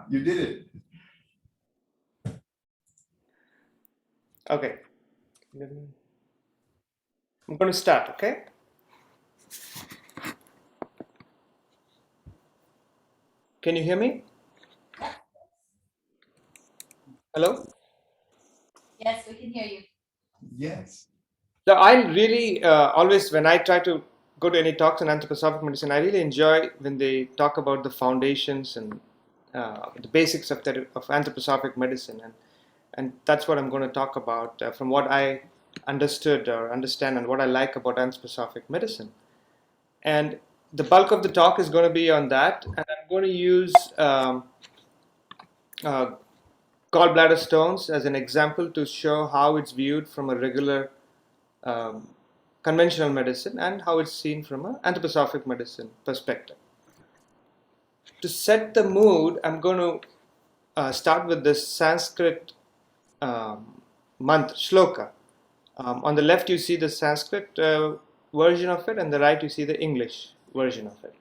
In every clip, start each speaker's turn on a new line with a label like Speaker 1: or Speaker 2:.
Speaker 1: You did it.
Speaker 2: Okay, I'm going to start, okay? Can you hear me? Hello?
Speaker 3: Yes, we can hear you.
Speaker 1: Yes.
Speaker 2: So I really always, when I try to go to any talks on anthroposophic medicine, I really enjoy when they talk about the foundations and the basics of anthroposophic medicine, and that's what I'm going to talk about from what I understood or understand and what I like about anthroposophic medicine. And the bulk of the talk is going to be on that, and I'm going to use uh, gallbladder stones as an example to show how it's viewed from a regular um, conventional medicine and how it's seen from an anthroposophic medicine perspective. To set the mood, I'm going to start with this Sanskrit mantra, shloka. On the left, you see the Sanskrit version of it, and the right, you see the English version of it.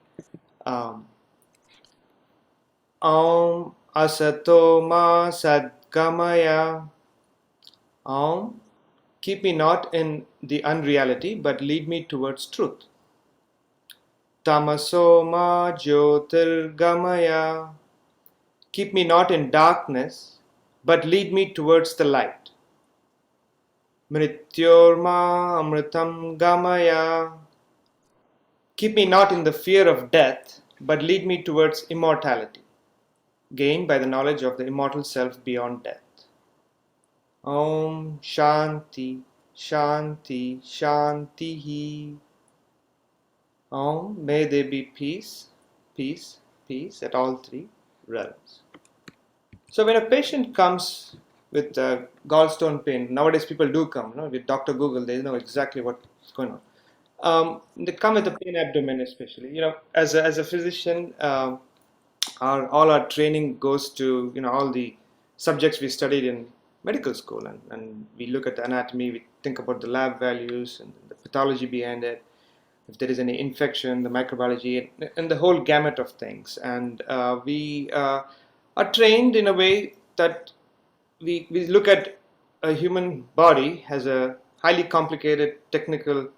Speaker 2: Um, Om asato ma sadgamaya. Om, keep me not in the unreality, but lead me towards truth. Tamaso ma jyotirgamaya. Keep me not in darkness, but lead me towards the light. Mrityorma amritam gamaya. Keep me not in the fear of death, but lead me towards immortality, gained by the knowledge of the immortal self beyond death. Om Shanti Shanti Shanti. Om, may there be peace, peace, peace at all three realms. So when a patient comes with gallstone pain, nowadays people do come, with Dr. Google, they know exactly what's going on. They come with a pain abdomen, especially. As a physician, all our training goes to all the subjects we studied in medical school, and we look at the anatomy, we think about the lab values and the pathology behind it, if there is any infection, the microbiology, and the whole gamut of things. And we are trained in a way that we look at a human body as a highly complicated technical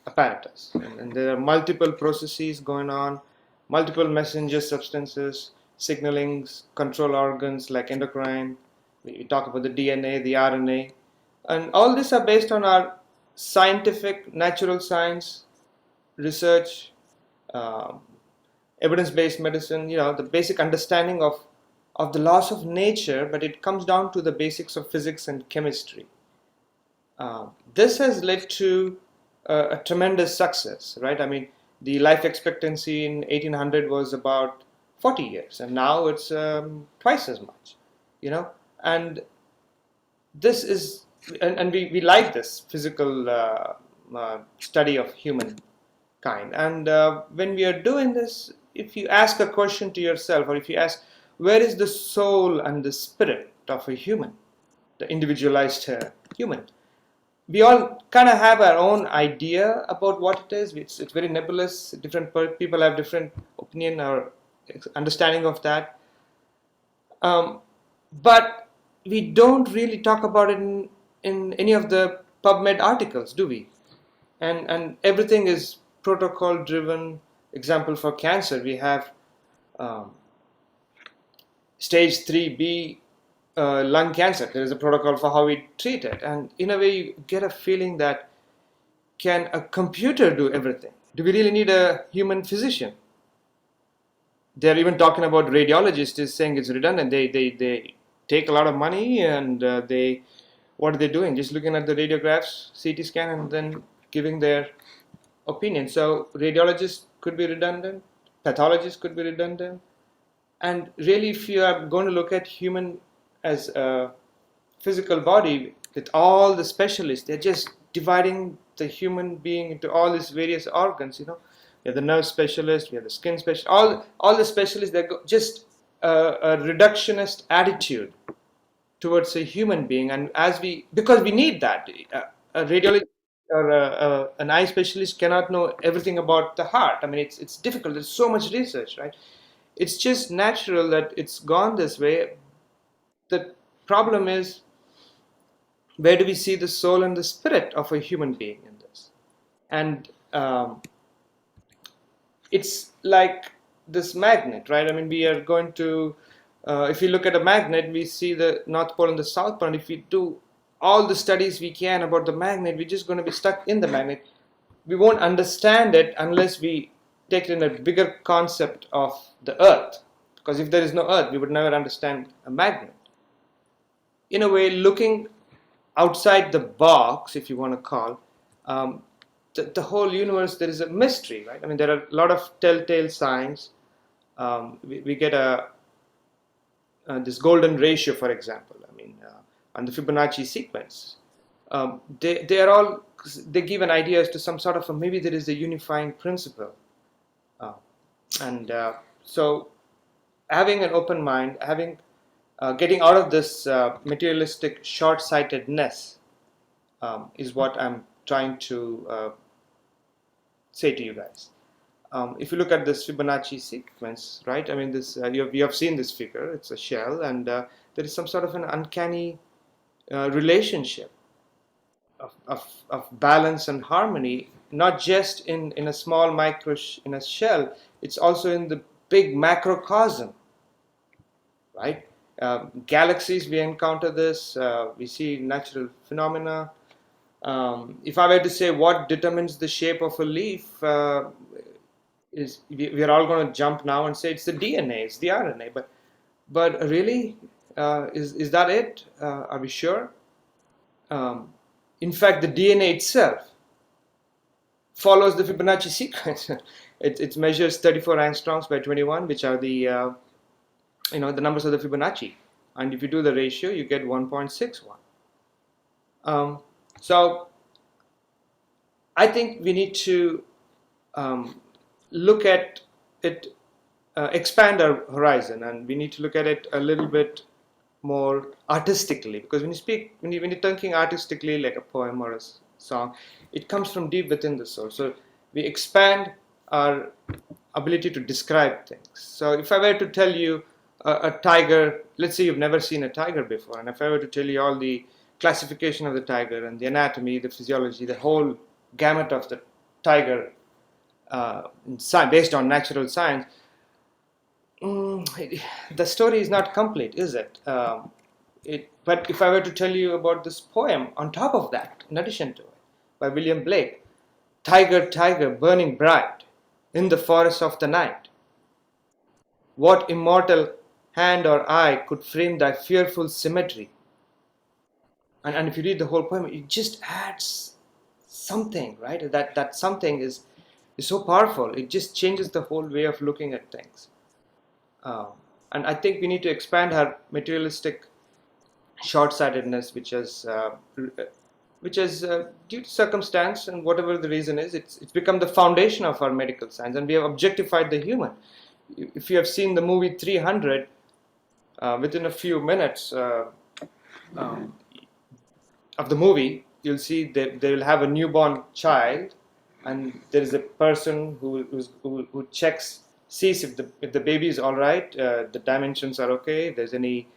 Speaker 2: apparatus, and there are multiple processes going on, multiple messenger substances, signalings, control organs like endocrine. We talk about the DNA, the RNA, and all these are based on our scientific, natural science research, um, evidence-based medicine, the basic understanding of the laws of nature, but it comes down to the basics of physics and chemistry. This has led to a tremendous success, right? I mean, the life expectancy in 1800 was about 40 years, and now it's twice as much, and this is, and we like this physical study of human kind. And when we are doing this, if you ask a question to yourself, or if you ask, where is the soul and the spirit of a human, the individualized human? We all kind of have our own idea about what it is. It's very nebulous. Different people have different opinion or understanding of that. But we don't really talk about it in any of the PubMed articles, do we? And everything is protocol driven. Example, for cancer, we have um, stage 3B lung cancer. There is a protocol for how we treat it, and in a way you get a feeling that, can a computer do everything? Do we really need a human physician? They're even talking about radiologists is saying it's redundant. They take a lot of money, and they what are they doing? Just looking at the radiographs, CT scan, and then giving their opinion. So radiologists could be redundant, pathologists could be redundant, and really, if you are going to look at human as a physical body with all the specialists, they're just dividing the human being into all these various organs. We have the nerve specialist, we have the skin specialist, all the specialists. They're just a reductionist attitude towards a human being. And because we need that, a radiologist or an eye specialist cannot know everything about the heart. I mean, it's difficult. There's so much research, right? it's just natural that it's gone this way. The problem is, where do we see the soul and the spirit of a human being in this? And it's like this magnet, right? I mean, we are going to, if you look at a magnet, we see the North Pole and the South Pole. And if we do all the studies we can about the magnet, we're just going to be stuck in the magnet. We won't understand it unless we take it in a bigger concept of the earth. Because if there is no earth, we would never understand a magnet. In a way, looking outside the box, if you want to call, the whole universe, there is a mystery, right? I mean, there are a lot of telltale signs. We get this golden ratio, for example. I mean, and the Fibonacci sequence. They are all, they give an idea as to some sort of maybe there is a unifying principle. So having an open mind, getting out of this materialistic short-sightedness is what I'm trying to say to you guys. If you look at this Fibonacci sequence, right? I mean, this you have seen this figure. It's a shell, and there is some sort of an uncanny relationship of balance and harmony, not just in a small in a shell. It's also in the big macrocosm, right? Galaxies, we encounter this. We see natural phenomena. If I were to say what determines the shape of a leaf, we are all going to jump now and say it's the DNA, it's the RNA. But really, is that it? Are we sure? In fact, the DNA itself follows the Fibonacci sequence. It measures 34 angstroms by 21, which are the the numbers of the Fibonacci. And if you do the ratio, you get 1.61. So I think we need to look at it, expand our horizon, and we need to look at it a little bit more artistically, because when you're thinking artistically, like a poem or a song, it comes from deep within the soul. So we expand our ability to describe things. So if I were to tell you a tiger, let's say you've never seen a tiger before, and if I were to tell you all the classification of the tiger and the anatomy, the physiology, the whole gamut of the tiger based on natural science, the story is not complete, is it? But if I were to tell you about this poem on top of that, in addition to it, by William Blake, Tiger, tiger, burning bright in the forest of the night, what immortal hand or eye could frame thy fearful symmetry? And if you read the whole poem, it just adds something, right? That something is so powerful. It just changes the whole way of looking at things. And I think we need to expand our materialistic short-sightedness, which is due to circumstance and whatever the reason is, it's become the foundation of our medical science, and we have objectified the human. If you have seen the movie 300, within a few minutes of the movie, you'll see that they will have a newborn child, and there is a person who sees if the baby is all right, the dimensions are okay, if there's any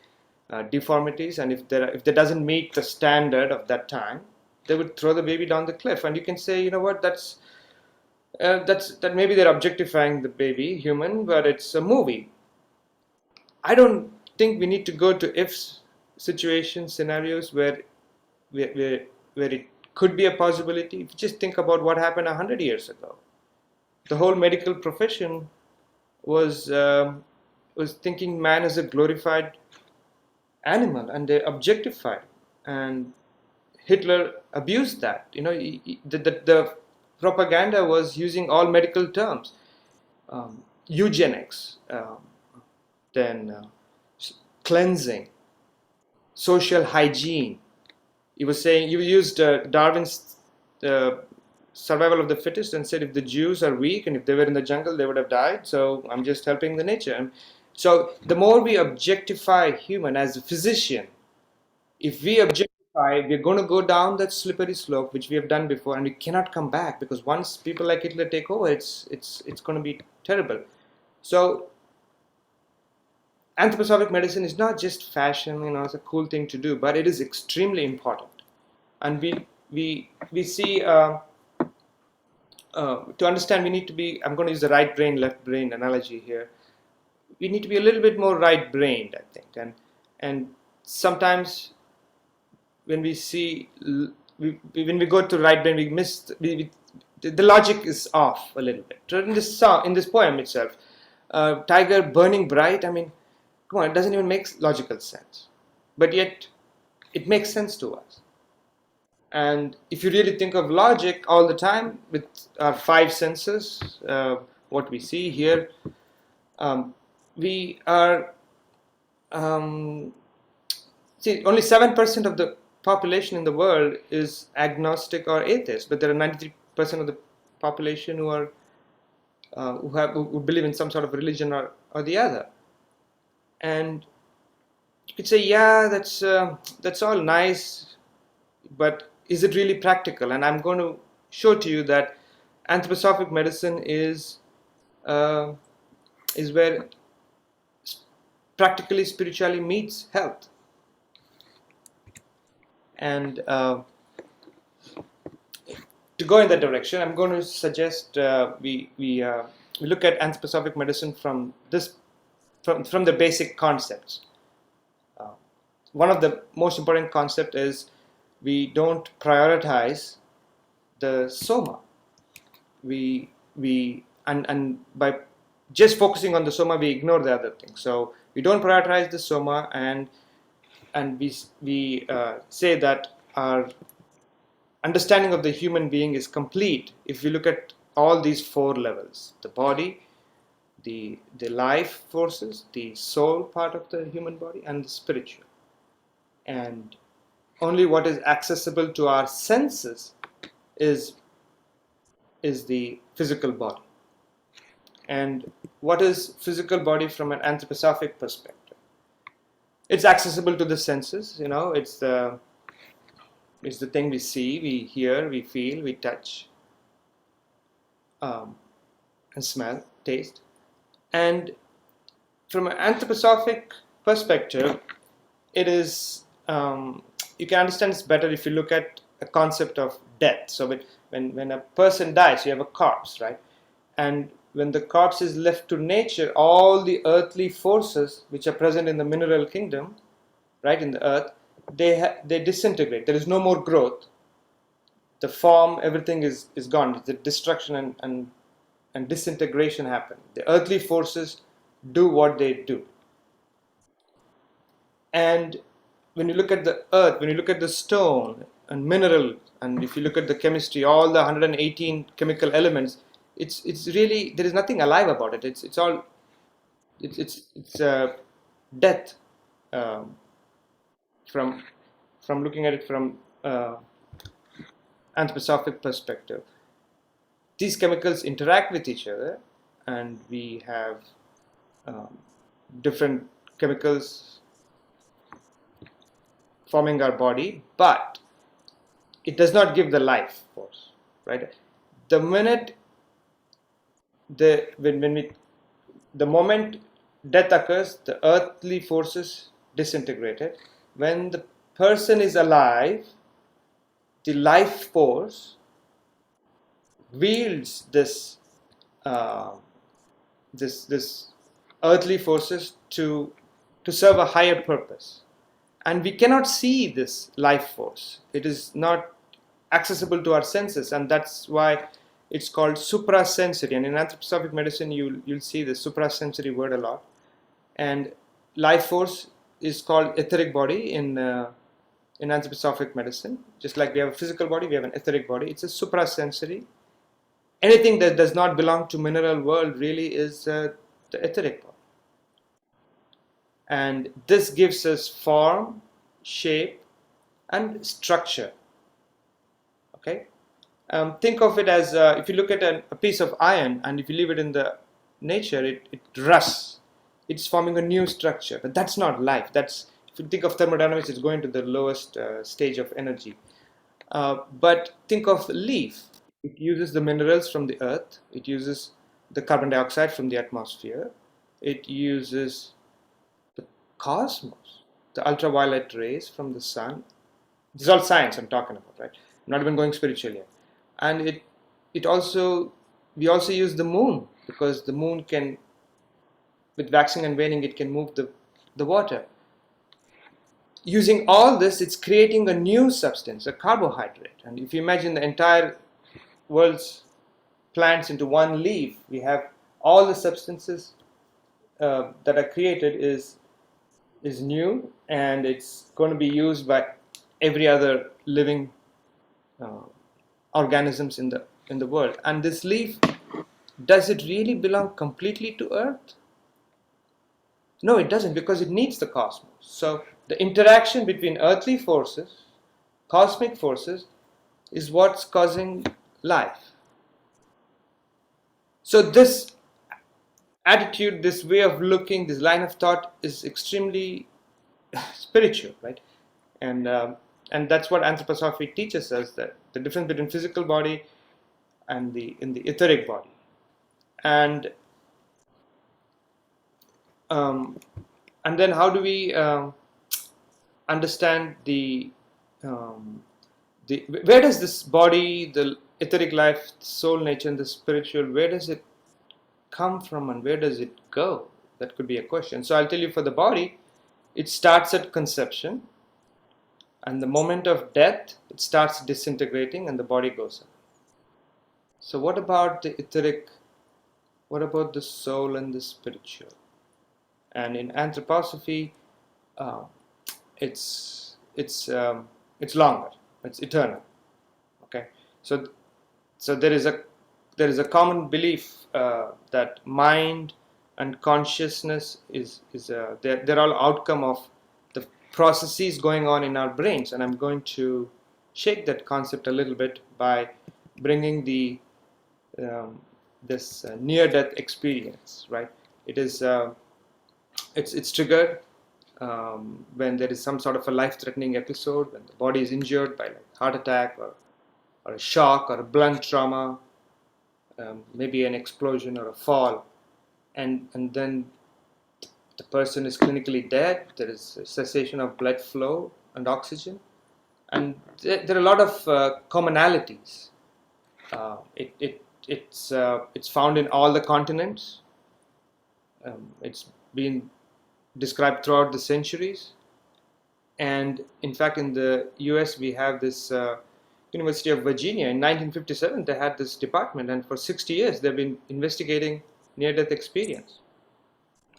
Speaker 2: deformities, and if there doesn't meet the standard of that time, they would throw the baby down the cliff. And you can say, you know what, that maybe they're objectifying the baby human, but it's a movie. I don't think we need to go to if situations, scenarios where it could be a possibility. If you just think about what happened 100 years ago, the whole medical profession was thinking man as a glorified animal, and they objectified, and Hitler abused that. The propaganda was using all medical terms, eugenics, then cleansing, social hygiene. He was saying, you used Darwin's survival of the fittest, and said if the Jews are weak and if they were in the jungle they would have died, so I'm just helping the nature. And so the more we objectify human as a physician, if we objectify, we're going to go down that slippery slope, which we have done before, and we cannot come back, because once people like Hitler take over, it's going to be terrible. So anthroposophic medicine is not just fashion, it's a cool thing to do, but it is extremely important. And we see to understand, we need to be, I'm going to use the right brain, left brain analogy here. We need to be a little bit more right-brained, I think. And sometimes when we see, when we go to right brain, we miss, the logic is off a little bit. In this song, in this poem itself, tiger burning bright, I mean, come on, it doesn't even make logical sense. But yet, it makes sense to us. And if you really think of logic all the time with our five senses, what we see, hear, we are, see, only 7% of the population in the world is agnostic or atheist, but there are 93% of the population who are who believe in some sort of religion or the other. And you could say, yeah, that's all nice, but is it really practical? And I'm going to show to you that anthroposophic medicine is where practically spirituality meets health. And to go in that direction, I'm going to suggest we look at anthroposophic medicine from the basic concepts. One of the most important concepts is we don't prioritize the soma. And by just focusing on the soma, we ignore the other things. So we don't prioritize the soma, and we say that our understanding of the human being is complete if we look at all these four levels: the body, the life forces, the soul part of the human body, and the spiritual. And only what is accessible to our senses is the physical body. And what is physical body from an anthroposophic perspective? It's accessible to the senses, it's the thing we see, we hear, we feel, we touch, and smell, taste. And from an anthroposophic perspective, it is, you can understand this better if you look at a concept of death. So when a person dies, you have a corpse, right? And when the corpse is left to nature, all the earthly forces which are present in the mineral kingdom, right, in the earth, they disintegrate. There is no more growth. The form, everything is gone. The destruction and disintegration happen. The earthly forces do what they do. And when you look at the earth, when you look at the stone and mineral, and if you look at the chemistry, all the 118 chemical elements, it's really, there is nothing alive about it. It's all death. From looking at it from anthroposophic perspective, these chemicals interact with each other, and we have different chemicals forming our body, but it does not give the life force, right? The minute the moment death occurs, the earthly forces disintegrated. When the person is alive, the life force wields this earthly forces to serve a higher purpose. And we cannot see this life force. It is not accessible to our senses, and that's why it's called suprasensory. And in anthroposophic medicine, you'll see the suprasensory word a lot. And life force is called etheric body in anthroposophic medicine. Just like we have a physical body, we have an etheric body. It's a suprasensory. Anything that does not belong to mineral world really is the etheric body. And this gives us form, shape, and structure. Okay? Think of it as if you look at a piece of iron, and if you leave it in the nature, it rusts. It's forming a new structure. But that's not life. That's, if you think of thermodynamics, it's going to the lowest stage of energy. But think of leaf. It uses the minerals from the earth. It uses the carbon dioxide from the atmosphere. It uses cosmos, the ultraviolet rays from the sun. This is all science I'm talking about, right? I'm not even going spiritual yet. And we also use the moon, because the moon can, with waxing and waning, it can move the water. Using all this, it's creating a new substance, a carbohydrate. And if you imagine the entire world's plants into one leaf, we have all the substances that are created is new, and it's going to be used by every other living organisms in the world. And this leaf, does it really belong completely to Earth? No, it doesn't, because it needs the cosmos. So the interaction between earthly forces, cosmic forces, is what's causing life. So this attitude, this way of looking, this line of thought is extremely spiritual, right? And that's what Anthroposophy teaches us, that the difference between physical body and the etheric body. And then how do we understand where does this body, the etheric life, soul nature, and the spiritual, where does it come from and where does it go? That could be a question. So I'll tell you, for the body, it starts at conception, and the moment of death, it starts disintegrating and the body goes up. So what about the etheric? What about the soul and the spiritual? And in Anthroposophy, it's longer. It's eternal. Okay, so there is a common belief that mind and consciousness they're all outcome of the processes going on in our brains. And I'm going to shake that concept a little bit by bringing this near-death experience. Right? It is it's triggered when there is some sort of a life-threatening episode, when the body is injured by like heart attack or a shock or a blunt trauma, maybe an explosion or a fall, and then the person is clinically dead. There is a cessation of blood flow and oxygen, and there are a lot of commonalities. It's found in all the continents. It's been described throughout the centuries, and in fact, in the US, we have this University of Virginia. In 1957, they had this department, and for 60 years, they've been investigating near-death experience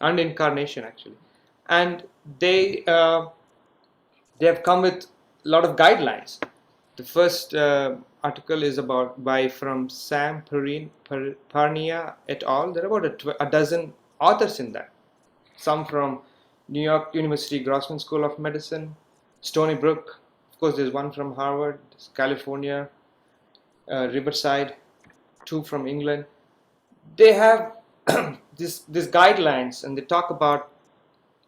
Speaker 2: and incarnation, actually. And they have come with a lot of guidelines. The first article is from Sam Parnia et al. There are about a dozen authors in that. Some from New York University Grossman School of Medicine, Stony Brook. Of course, there's one from Harvard, California, Riverside, 2 from England. They have these guidelines, and they talk about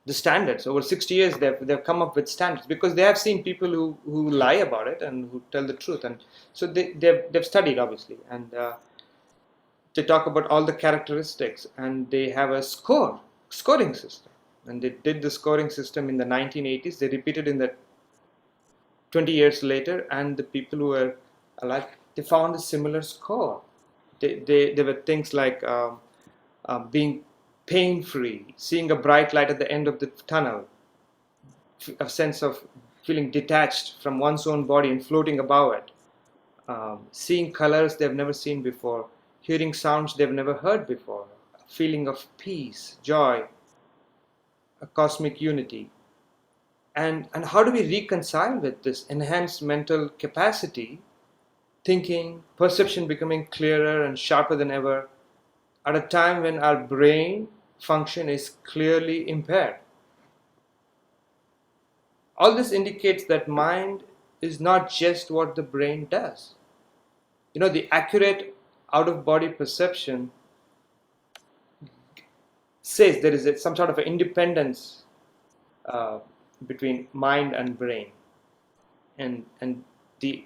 Speaker 2: the standards. Over 60 years, they've come up with standards, because they have seen people who lie about it and who tell the truth. And so they've studied, obviously, and they talk about all the characteristics, and they have a scoring system. And they did the scoring system in the 1980s. They repeated in the 20 years later, and the people who were alive, they found a similar score. There were things like being pain-free, seeing a bright light at the end of the tunnel, a sense of feeling detached from one's own body and floating above it, seeing colors they've never seen before, hearing sounds they've never heard before, a feeling of peace, joy, a cosmic unity. And how do we reconcile with this enhanced mental capacity, thinking, perception becoming clearer and sharper than ever, at a time when our brain function is clearly impaired? All this indicates that mind is not just what the brain does. The accurate out-of-body perception says there is some sort of an independence between mind and brain, and the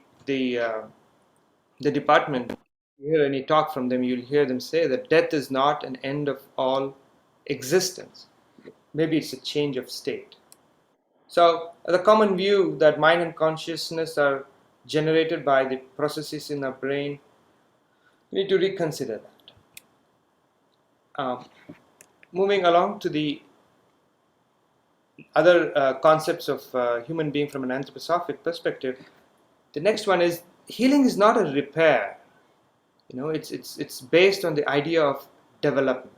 Speaker 2: department. You hear any talk from them, you'll hear them say that death is not an end of all existence. maybe it's a change of state. So the common view that mind and consciousness are generated by the processes in our brain, we need to reconsider that. Moving along to the other concepts of human being from an anthroposophic perspective, the next one is healing is not a repair. It's based on the idea of development,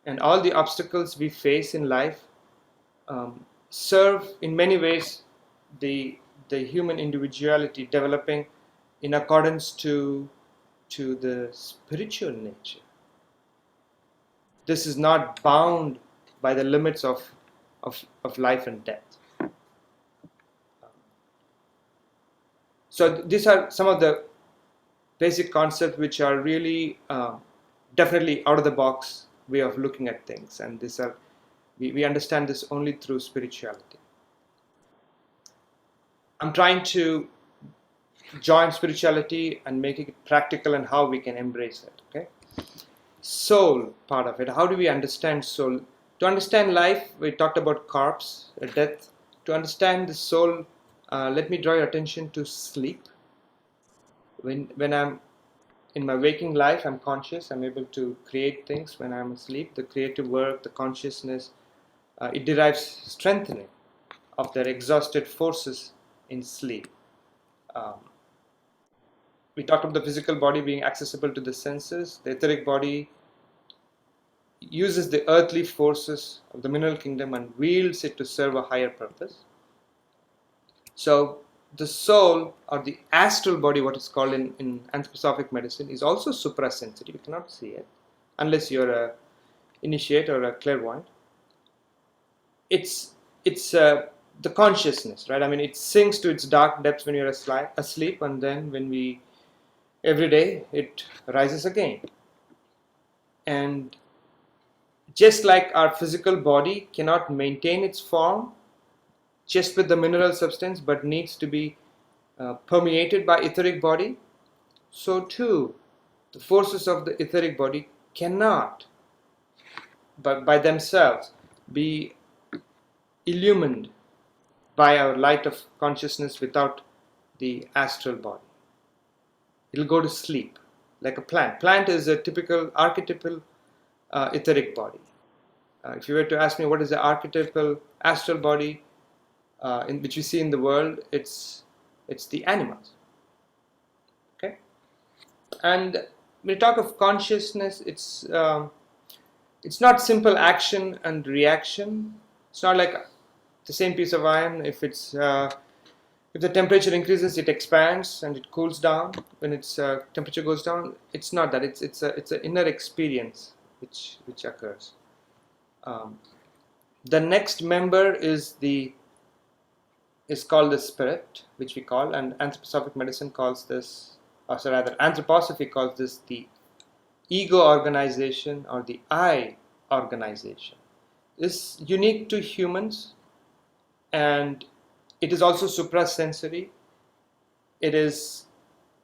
Speaker 2: and all the obstacles we face in life serve in many ways the human individuality developing in accordance to the spiritual nature. This is not bound by the limits of life and death. So these are some of the basic concepts which are really definitely out of the box way of looking at things, and these are we understand this only through spirituality. I'm trying to join spirituality and make it practical and how we can embrace it. Okay, soul part of it. How do we understand soul? To understand life, we talked about corpse, death. To understand the soul, let me draw your attention to sleep. When I'm in my waking life, I'm conscious. I'm able to create things. When I'm asleep, the creative work, the consciousness, it derives strengthening of their exhausted forces in sleep. We talked about the physical body being accessible to the senses. The etheric body uses the earthly forces of the mineral kingdom and wields it to serve a higher purpose. So the soul, or the astral body, what is called in Anthroposophic medicine, is also suprasensitive. You cannot see it unless you're a initiate or a clairvoyant. It's the consciousness, right? I mean, it sinks to its dark depths when you're asleep, and then every day it rises again. And just like our physical body cannot maintain its form just with the mineral substance, but needs to be permeated by etheric body, so too the forces of the etheric body cannot, but by themselves, be illumined by our light of consciousness without the astral body. It'll go to sleep like a plant. Plant is a typical archetypal etheric body. If you were to ask me what is the archetypal astral body in which we see in the world, it's the animals. Okay, and when we talk of consciousness, it's not simple action and reaction. It's not like the same piece of iron. If the temperature increases, it expands and it cools down. When its temperature goes down, it's not that. It's an inner experience which occurs. The next member is called the spirit, which we call, and Anthroposophic medicine calls this, or rather Anthroposophy calls this the ego organization or the I organization. It's unique to humans, and it is also suprasensory. It is,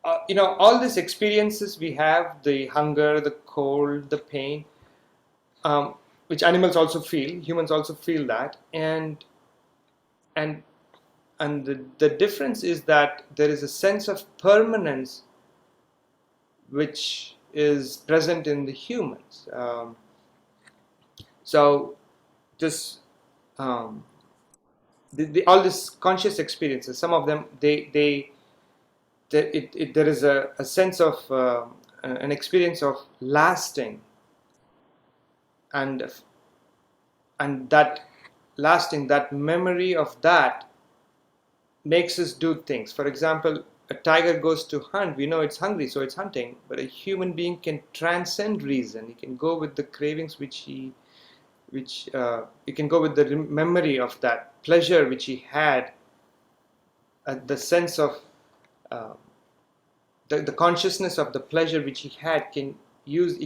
Speaker 2: all these experiences we have, the hunger, the cold, the pain, which animals also feel, humans also feel that, and the difference is that there is a sense of permanence which is present in the humans. So this all these conscious experiences, some of them there is a sense of an experience of lasting, and that lasting, that memory of that makes us do things. For example, a tiger goes to hunt. We know it's hungry, so it's hunting. But a human being can transcend reason. He can go with the cravings he can go with the memory of that pleasure which he had, the sense of the consciousness of the pleasure which he had. He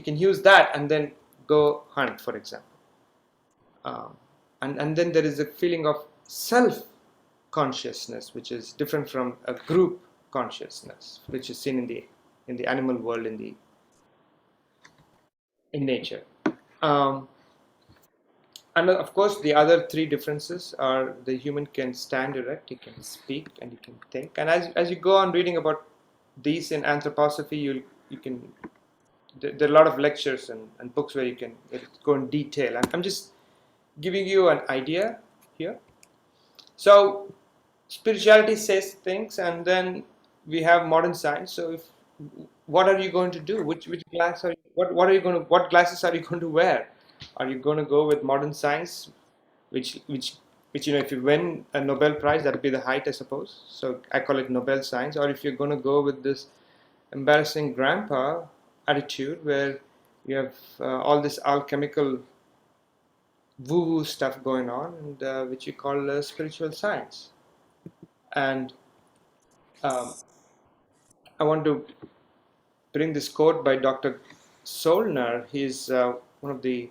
Speaker 2: can use that and then go hunt, for example. And then there is a feeling of self consciousness, which is different from a group consciousness, which is seen in the animal world, in nature. And of course, the other three differences are the human can stand erect, he can speak, and he can think. And as you go on reading about these in anthroposophy, you can there are a lot of lectures and books where you can go in detail. I'm just giving you an idea here. So spirituality says things, and then we have modern science. So if what are you going to do? Which glass are you, what are you going to what glasses are you going to wear? Are you going to go with modern science, which if you win a Nobel Prize, that would be the height, I suppose. So I call it Nobel Science. Or if you're going to go with this embarrassing grandpa attitude, where you have all this alchemical woo-woo stuff going on, and which you call spiritual science. And I want to bring this quote by Dr. Solner. He's one of the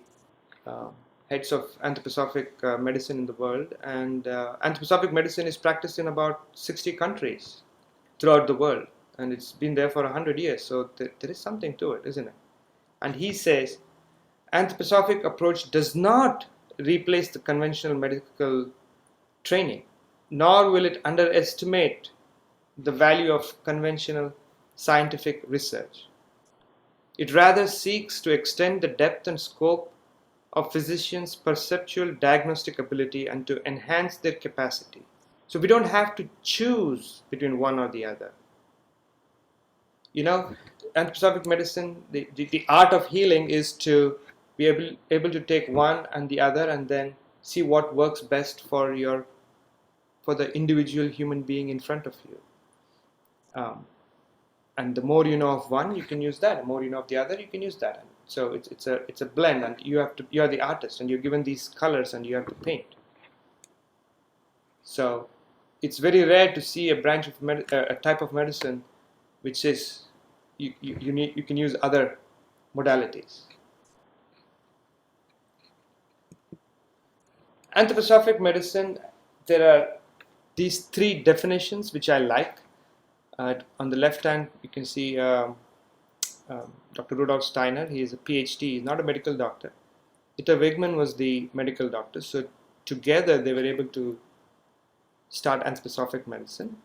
Speaker 2: uh, heads of anthroposophic medicine in the world, and anthroposophic medicine is practiced in about 60 countries throughout the world, and it's been there for 100 years, so there is something to it, isn't it? And he says anthroposophic approach does not replace the conventional medical training, nor will it underestimate the value of conventional scientific research. It rather seeks to extend the depth and scope of physicians' perceptual diagnostic ability and to enhance their capacity. So we don't have to choose between one or the other. Anthroposophic medicine, the art of healing is to be able to take one and the other and then see what works best for the individual human being in front of you. And the more you know of one, you can use that. The more you know of the other, you can use that. So it's a blend, and you are the artist, and you're given these colors, and you have to paint. So it's very rare to see a branch of a type of medicine which is you can use other modalities. Anthroposophic medicine, there are these three definitions which I like. On the left hand, you can see Dr. Rudolf Steiner. He is a PhD. He's not a medical doctor. Ita Wigman was the medical doctor. So together they were able to start anthroposophic medicine.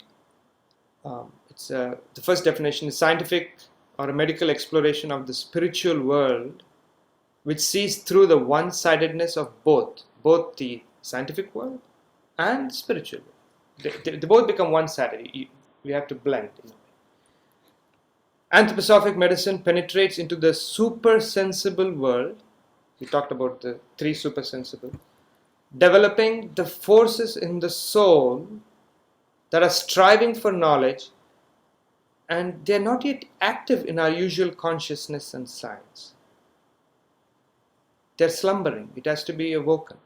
Speaker 2: The first definition is scientific or a medical exploration of the spiritual world, which sees through the one-sidedness of both the scientific world and spiritual world. They both become one-sided. We have to blend. Anthroposophic medicine penetrates into the supersensible world. We talked about the three supersensible, developing the forces in the soul that are striving for knowledge, and they are not yet active in our usual consciousness and science. They're slumbering. It has to be awoken.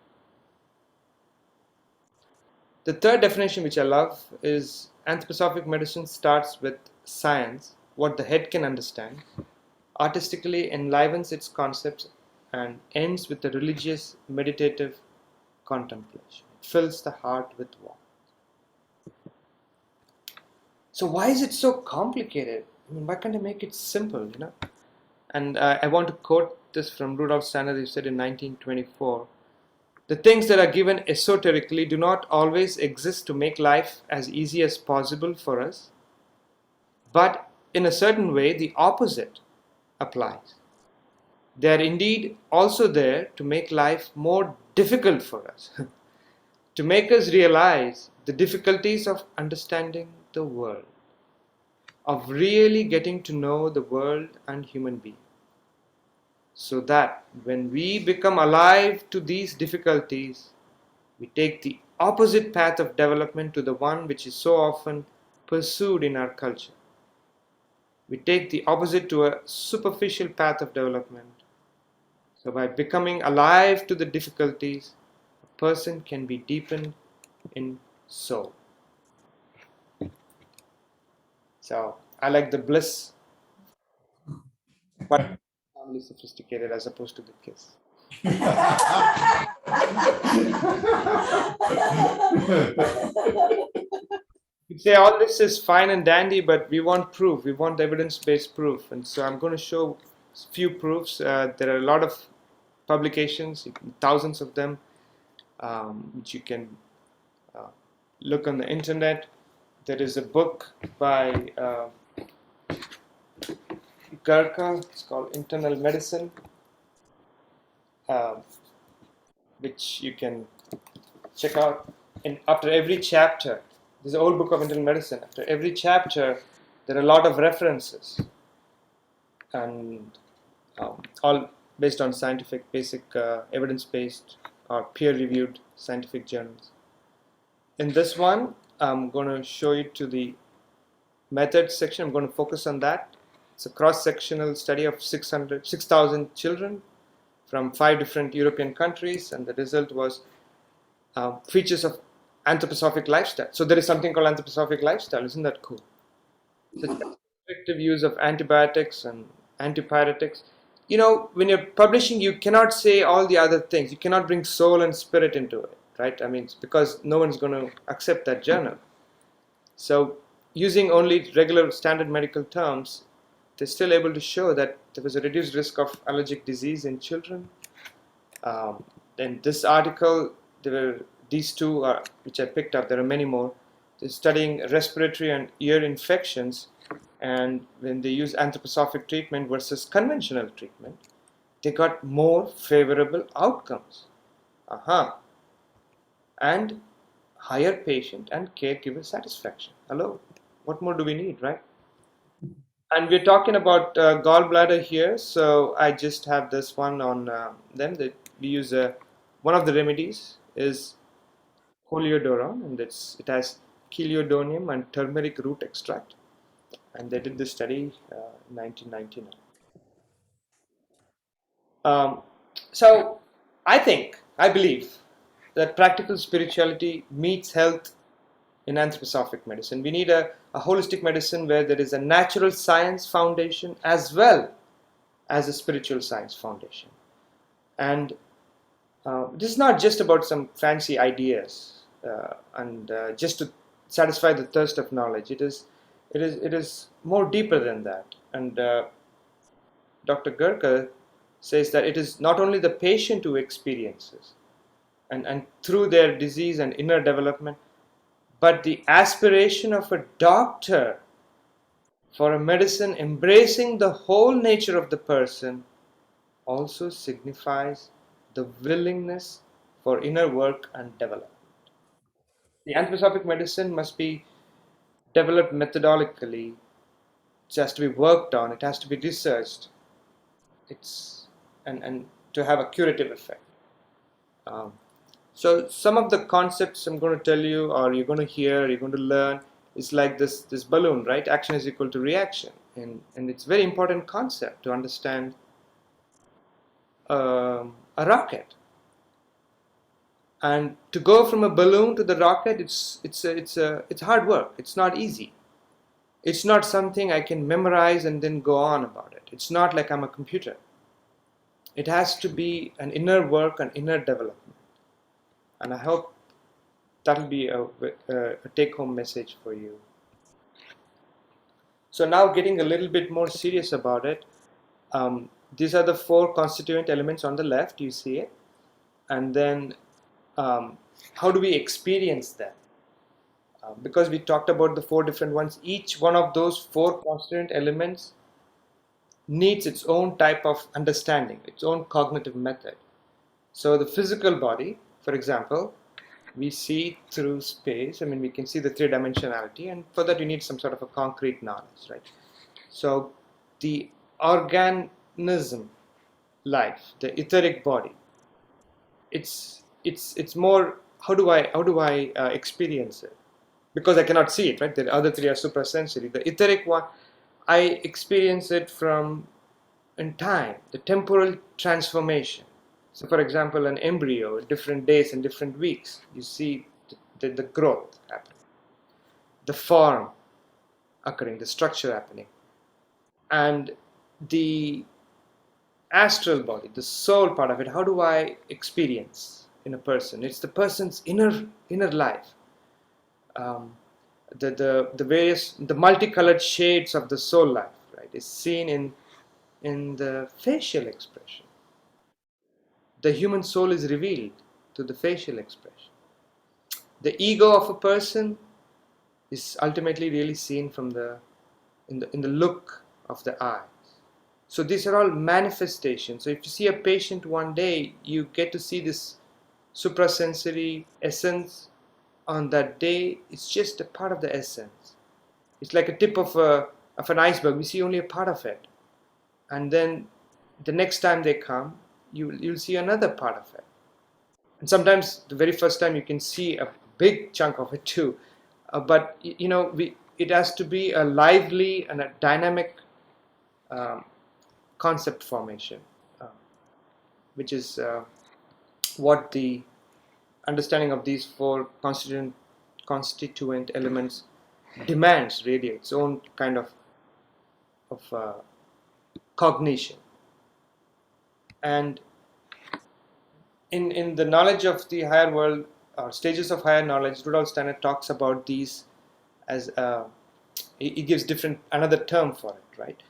Speaker 2: The third definition, which I love, is anthroposophic medicine starts with science, what the head can understand, artistically enlivens its concepts, and ends with the religious, meditative contemplation. It fills the heart with warmth. So why is it so complicated? Why can't I make it simple, And I want to quote this from Rudolf Steiner. He said in 1924, "The things that are given esoterically do not always exist to make life as easy as possible for us, but in a certain way the opposite applies. They are indeed also there to make life more difficult for us, to make us realize the difficulties of understanding the world, of really getting to know the world and human beings, so that when we become alive to these difficulties, we take the opposite path of development to the one which is so often pursued in our culture. We take the opposite to a superficial path of development. So by becoming alive to the difficulties, a person can be deepened in soul." So I like the bliss, but only sophisticated as opposed to the kiss. You say all this is fine and dandy, but we want proof. We want evidence-based proof, and so I'm going to show a few proofs. There are a lot of publications, thousands of them, which you can look on the internet. There is a book by Gurkha. It's called Internal Medicine, uh, which you can check out. And after every chapter, there's an old book of internal medicine. After every chapter, there are a lot of references, and all based on scientific, basic, evidence-based or peer-reviewed scientific journals. In this one, I'm going to show you to the methods section. I'm going to focus on that. It's a cross-sectional study of 6,000 children from 5 different European countries, and the result was features of anthroposophic lifestyle. So there is something called anthroposophic lifestyle. Isn't that cool? The effective use of antibiotics and antipyretics. You know, when you're publishing, you cannot say all the other things. You cannot bring soul and spirit into it, right? I mean, because no one's going to accept that journal. So using only regular standard medical terms, they're still able to show that there was a reduced risk of allergic disease in children. In this article, there were these two, which I picked up. There are many more. They're studying respiratory and ear infections, and when they use anthroposophic treatment versus conventional treatment, they got more favorable outcomes. And higher patient and caregiver satisfaction. Hello, what more do we need, right? And we're talking about gallbladder here, so I just have this one on them. That we use one of the remedies is heliodorone, and it has cheliodonium and turmeric root extract, and they did this study in 1999. So I believe that practical spirituality meets health in anthroposophic medicine. We need a holistic medicine where there is a natural science foundation as well as a spiritual science foundation. And this is not just about some fancy ideas and just to satisfy the thirst of knowledge. It is more deeper than that. And Dr. Gurkha says that it is not only the patient who experiences, and through their disease and inner development, but the aspiration of a doctor for a medicine embracing the whole nature of the person also signifies the willingness for inner work and development. The anthroposophic medicine must be developed methodologically. It has to be worked on. It has to be researched. And to have a curative effect. So some of the concepts I'm going to tell you, or you're going to hear, you're going to learn, is like this balloon, right? Action is equal to reaction, and it's a very important concept to understand a rocket. And to go from a balloon to the rocket, it's hard work. It's not easy. It's not something I can memorize and then go on about it. It's not like I'm a computer. It has to be an inner work and inner development. And I hope that'll be a take-home message for you. So now getting a little bit more serious about it, these are the 4 constituent elements on the left, you see it. And then how do we experience them? Because we talked about the 4 different ones, each one of those 4 constituent elements needs its own type of understanding, its own cognitive method. So the physical body, for example, we see through space. I mean, we can see the 3-dimensionality, and for that you need some sort of a concrete knowledge, right? So the organism life, the etheric body, it's more, how do I experience it? Because I cannot see it, right? The other 3 are suprasensory. The etheric one, I experience it from in time, the temporal transformation. So for example, an embryo, different days and different weeks, you see the growth happening, the form occurring, the structure happening. And the astral body, the soul part of it, how do I experience in a person? It's the person's inner life. The multicolored shades of the soul life, right, is seen in the facial expression. the human soul is revealed to the facial expression. The ego of a person is ultimately really seen from in the look of the eyes. So these are all manifestations. So if you see a patient one day, you get to see this suprasensory essence on that day. It's just a part of the essence. It's like a tip of an iceberg. We see only a part of it. And then the next time they come, you'll see another part of it. And sometimes the very first time you can see a big chunk of it too. But it has to be a lively and a dynamic concept formation, which is what the understanding of these four constituent elements demands, really, its own kind of cognition. And in the knowledge of the higher world, or stages of higher knowledge, Rudolf Steiner talks about these as he gives another term for it, right?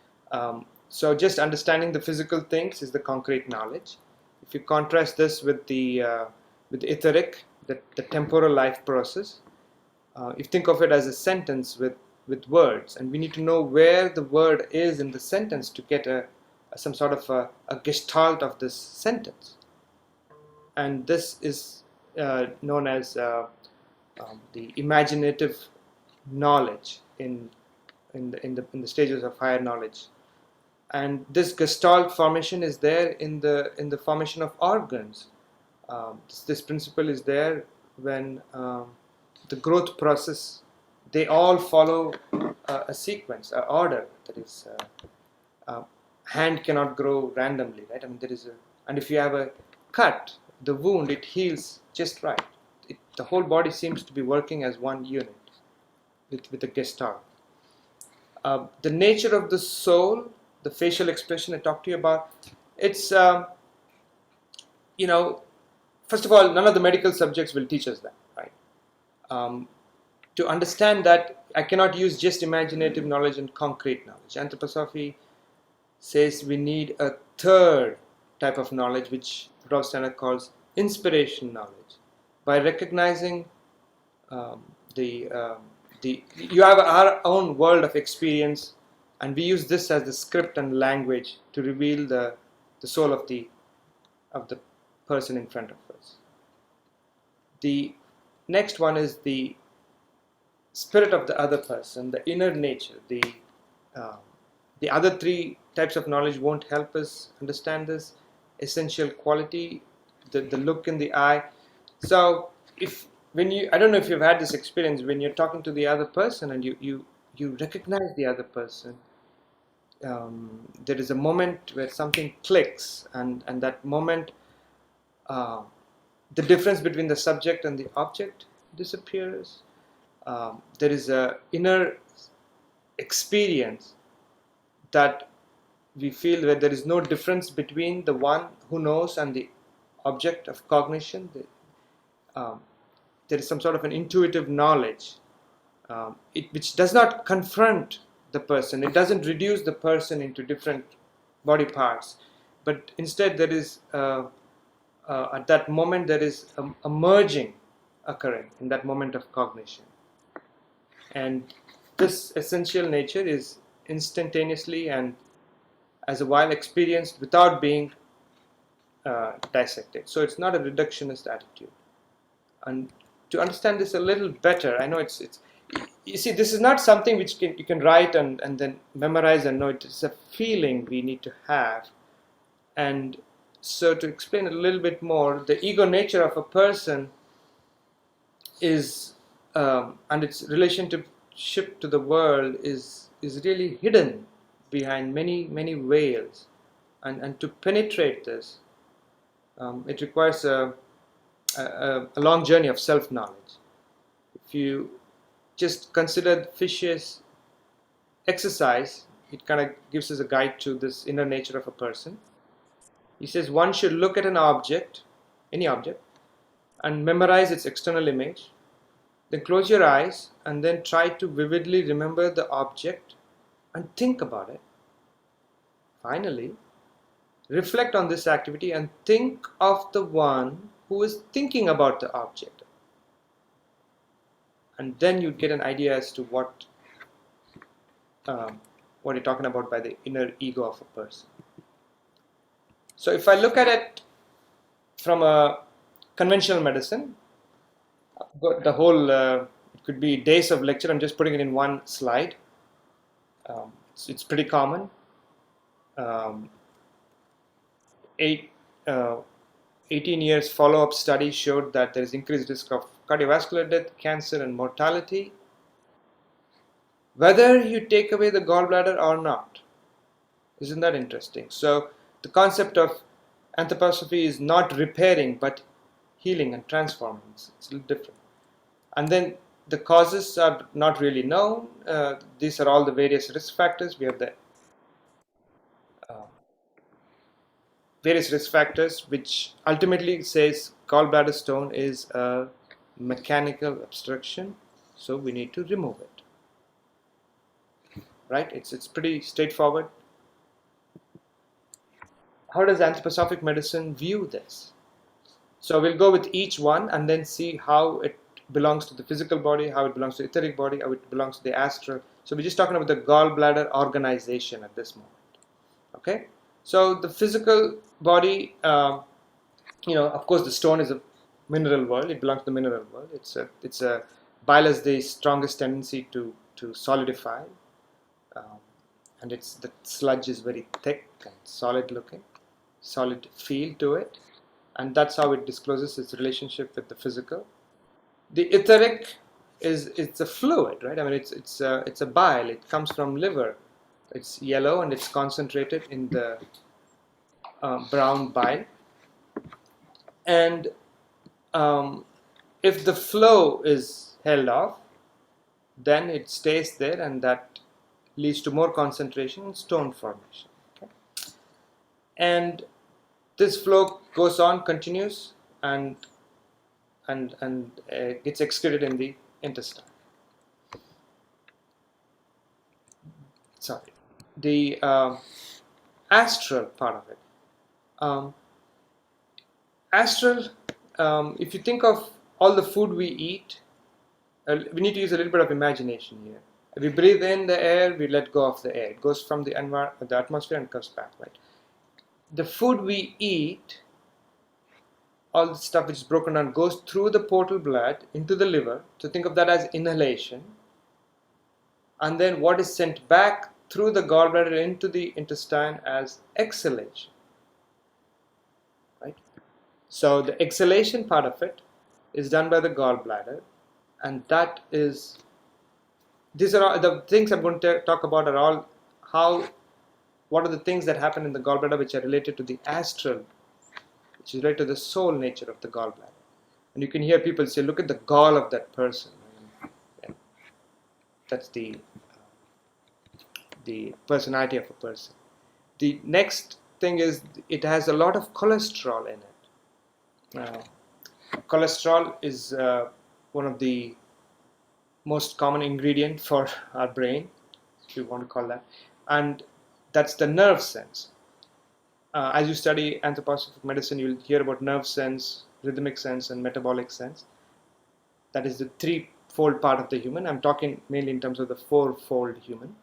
Speaker 2: So just understanding the physical things is the concrete knowledge. If you contrast this with the etheric, the temporal life process, you think of it as a sentence with words, and we need to know where the word is in the sentence to get some sort of a gestalt of this sentence. And this is known as the imaginative knowledge in the stages of higher knowledge. And this gestalt formation is there in the formation of organs. This principle is there when the growth process, they all follow a sequence, an order. That is, hand cannot grow randomly, right? I mean, and if you have a cut, the wound, it heals just right. The whole body seems to be working as one unit with a gestalt. The nature of the soul, the facial expression I talked to you about, it's, first of all, none of the medical subjects will teach us that, right? To understand that, I cannot use just imaginative knowledge and concrete knowledge. Anthroposophy says we need a third type of knowledge, which Rudolf Steiner calls inspiration knowledge. By recognizing you have our own world of experience, and we use this as the script and language to reveal the soul of the person in front of us. The next one is the spirit of the other person, the inner nature. The other three types of knowledge won't help us understand this essential quality, the look in the eye. So I don't know if you've had this experience, when you're talking to the other person and you recognize the other person, there is a moment where something clicks, and that moment, the difference between the subject and the object disappears. There is an inner experience that we feel that there is no difference between the one who knows and the object of cognition. There is some sort of an intuitive knowledge, which does not confront the person. It doesn't reduce the person into different body parts, but instead there is at that moment there is a merging occurring in that moment of cognition. And this essential nature is instantaneously and as a while experienced without being dissected. So it's not a reductionist attitude. And to understand this a little better, I know it's you see, this is not something which you can write and then memorize and know. It is a feeling we need to have. And so to explain a little bit more, the ego nature of a person is and its relationship to the world is really hidden behind many veils, and to penetrate this, it requires a long journey of self-knowledge. If you just consider Fisher's exercise, it kind of gives us a guide to this inner nature of a person. He says one should look at an object, any object, and memorize its external image. Then close your eyes and then try to vividly remember the object and think about it. Finally, reflect on this activity and think of the one who is thinking about the object. And then you'd get an idea as to what you're talking about by the inner ego of a person. So if I look at it from a conventional medicine, the whole, it could be days of lecture, I'm just putting it in one slide. It's pretty common. 18 years follow-up study showed that there is increased risk of cardiovascular death, cancer, and mortality, whether you take away the gallbladder or not. Isn't that interesting? So the concept of anthroposophy is not repairing but healing and transforming. It's a little different. And then the causes are not really known. These are all the various risk factors. We have the various risk factors, which ultimately says gallbladder stone is a mechanical obstruction, so we need to remove it. Right? It's pretty straightforward. How does anthroposophic medicine view this? So we'll go with each one and then see how it belongs to the physical body, how it belongs to the etheric body, how it belongs to the astral. So we're just talking about the gallbladder organization at this moment. Okay? So the physical body, of course, the stone is a mineral world. It belongs to the mineral world. It's a bile has the strongest tendency to solidify, and the sludge is very thick and solid looking, solid feel to it, and that's how it discloses its relationship with the physical. The etheric it's a fluid, right? I mean, it's a bile. It comes from liver. It's yellow and it's concentrated in the brown bile. And if the flow is held off, then it stays there, and that leads to more concentration and stone formation. Okay? And this flow goes on, continues, and gets excreted in the intestine. Sorry, the astral part of it. Astral, if you think of all the food we eat, we need to use a little bit of imagination here. We breathe in the air, we let go of the air. It goes from the atmosphere and comes back, right? The food we eat, all the stuff which is broken down, goes through the portal blood into the liver. So think of that as inhalation. And then what is sent back through the gallbladder into the intestine as exhalation. Right? So the exhalation part of it is done by the gallbladder, and these are all the things I'm going to talk about are all what are the things that happen in the gallbladder which are related to the astral, which is related to the soul nature of the gallbladder. And you can hear people say, look at the gall of that person. And that's the personality of a person. The next thing is it has a lot of cholesterol in it. Cholesterol is one of the most common ingredient for our brain, if you want to call that, and that's the nerve sense. As you study anthroposophic medicine, you'll hear about nerve sense, rhythmic sense, and metabolic sense. That is the threefold part of the human. I'm talking mainly in terms of the fourfold human.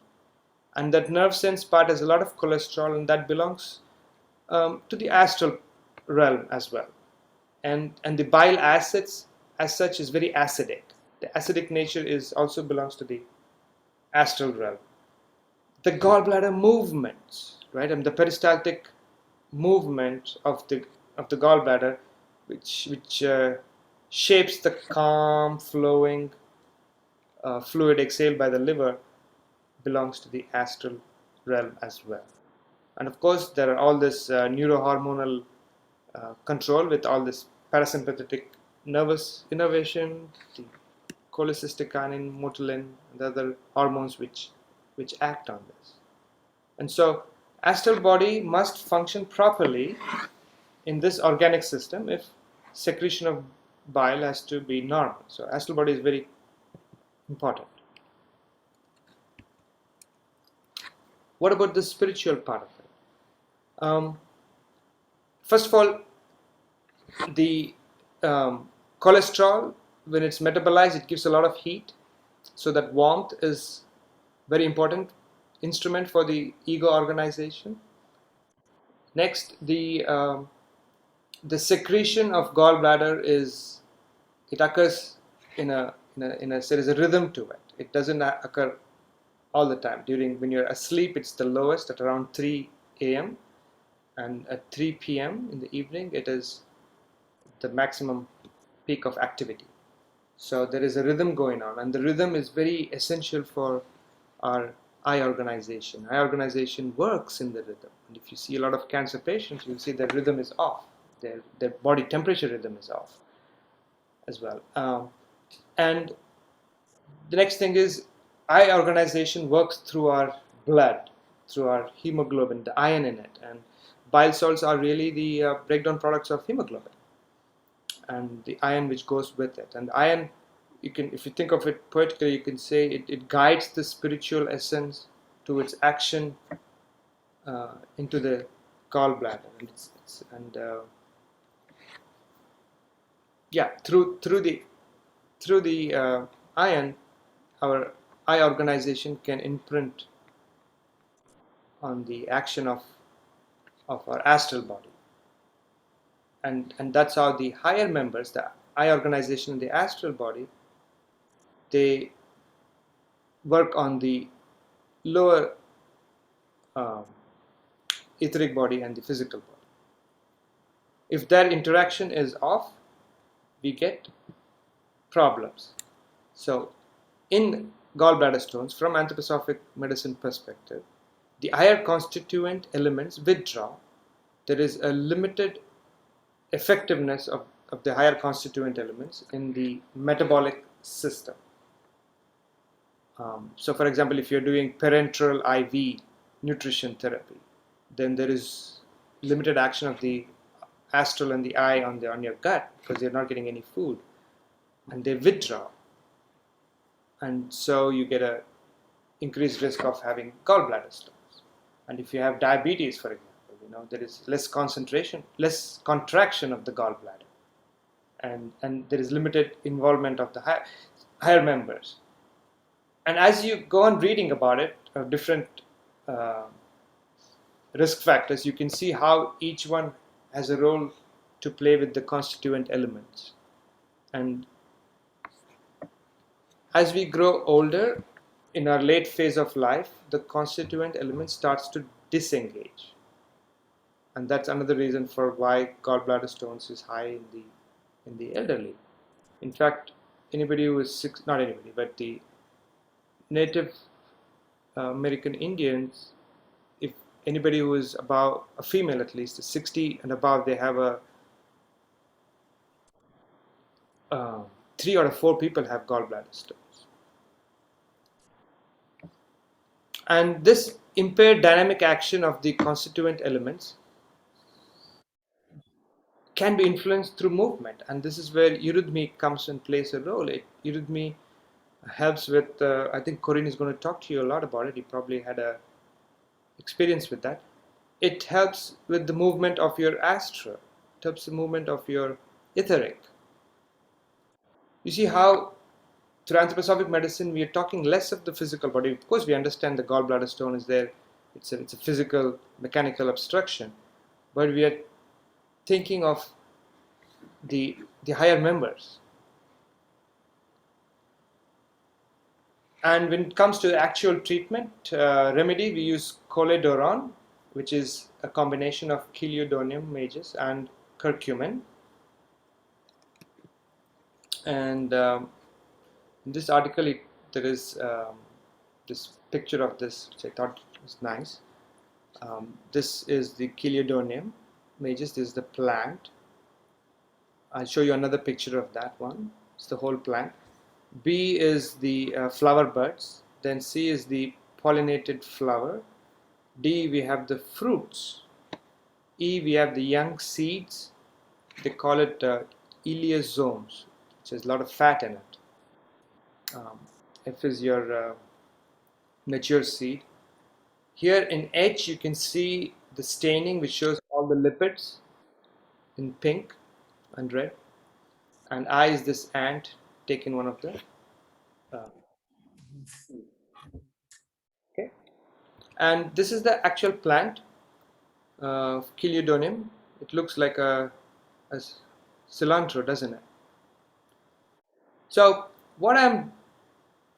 Speaker 2: And that nerve sense part has a lot of cholesterol, and that belongs to the astral realm as well. And the bile acids as such is very acidic. The acidic nature also belongs to the astral realm. The gallbladder movements, right, and the peristaltic movement of the gallbladder, which shapes the calm flowing fluid exhaled by the liver, belongs to the astral realm as well. And of course, there are all this neurohormonal control with all this parasympathetic nervous innervation, the cholecystokinin, motilin, and the other hormones which act on this. And so astral body must function properly in this organic system if secretion of bile has to be normal. So astral body is very important. What about the spiritual part of it? First of all, the cholesterol, when it's metabolized, it gives a lot of heat. So that warmth is very important instrument for the ego organization. Next, the secretion of gallbladder it occurs there is a rhythm to it. It doesn't occur all the time. When you're asleep, it's the lowest at around 3 a.m. and at 3 p.m. in the evening, it is the maximum peak of activity. So there is a rhythm going on, and the rhythm is very essential for our eye organization. Eye organization works in the rhythm, and if you see a lot of cancer patients, you'll see their rhythm is off. Their body temperature rhythm is off as well. And the next thing is eye organization works through our blood, through our hemoglobin, the iron in it, and bile salts are really the breakdown products of hemoglobin and the iron which goes with it. And iron, if you think of it poetically, you can say it guides the spiritual essence to its action into the gallbladder, through the iron, our eye organization can imprint on the action of our astral body, and that's how the higher members, the eye organization in the astral body, they work on the lower etheric body and the physical body. If their interaction is off, we get problems. So in gallbladder stones, from anthroposophic medicine perspective, the higher constituent elements withdraw. There is a limited effectiveness of the higher constituent elements in the metabolic system. So for example, if you're doing parenteral IV nutrition therapy, then there is limited action of the astral and the eye on your gut, because they're not getting any food, and they withdraw, and so you get a increased risk of having gallbladder stones. And if you have diabetes, for example, there is less contraction of the gallbladder, and there is limited involvement of the higher members. And as you go on reading about it, different risk factors, you can see how each one has a role to play with the constituent elements. And as we grow older, in our late phase of life, the constituent element starts to disengage. And that's another reason for why gallbladder stones is high in the elderly. In fact, anybody who is sick, not anybody, but the Native American Indians, if anybody who is above, a female at least, is 60 and above, they have 3 out of 4 people have gallbladder stones. And this impaired dynamic action of the constituent elements can be influenced through movement, and this is where eurythmy comes and plays a role. Eurythmy helps with, I think Corinne is going to talk to you a lot about it. You probably had a experience with that. It helps with the movement of your astral. It helps the movement of your etheric. You see how through anthroposophic medicine we are talking less of the physical body. Of course, we understand the gallbladder stone is there. It's a physical, mechanical obstruction, but we are thinking of the higher members. And when it comes to actual treatment remedy, we use choledoron, which is a combination of Cheliodonium majus and curcumin. And in this article, there is this picture of this, which I thought was nice. This is the Cheliodonium majus. This is the plant. I'll show you another picture of that one. It's the whole plant. B is the flower buds. Then C is the pollinated flower. D, we have the fruits. E, we have the young seeds. They call it elaiosomes, which has a lot of fat in it. F is your mature seed. Here in H, you can see the staining, which shows all the lipids. in pink and red, and I is this ant taking one of the okay, and this is the actual plant, Chiliodonium. It looks like a cilantro, doesn't it? So what I'm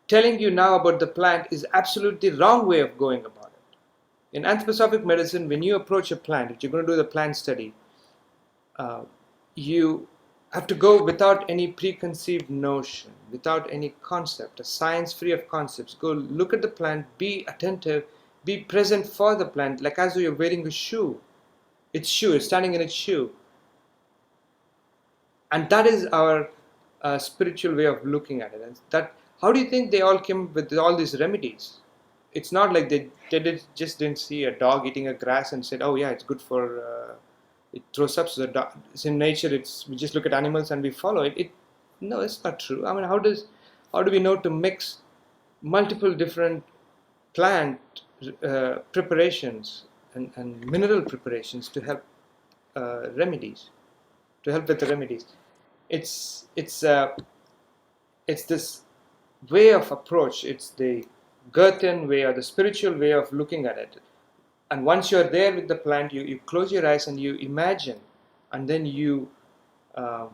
Speaker 2: telling you now about the plant is absolutely wrong way of going about it. In anthroposophic medicine, when you approach a plant, if you're going to do the plant study, you have to go without any preconceived notion, without any concept, a science free of concepts. Go look at the plant, be attentive, be present for the plant, like as though you're wearing a shoe. Its shoe, it's standing in its shoe. And that is our spiritual way of looking at it. And that, how do you think they all came with all these remedies? It's not like just didn't see a dog eating a grass and said, oh yeah, it's good for it throws up. So the dog, it's in nature. It's, we just look at animals and we follow it. No, it's not true. I mean, how do we know to mix multiple different plant preparations and mineral preparations to help remedies, to help with the remedies? It's this way of approach. It's the Goethean way or the spiritual way of looking at it. And once you're there with the plant, you close your eyes and you imagine, and then you um,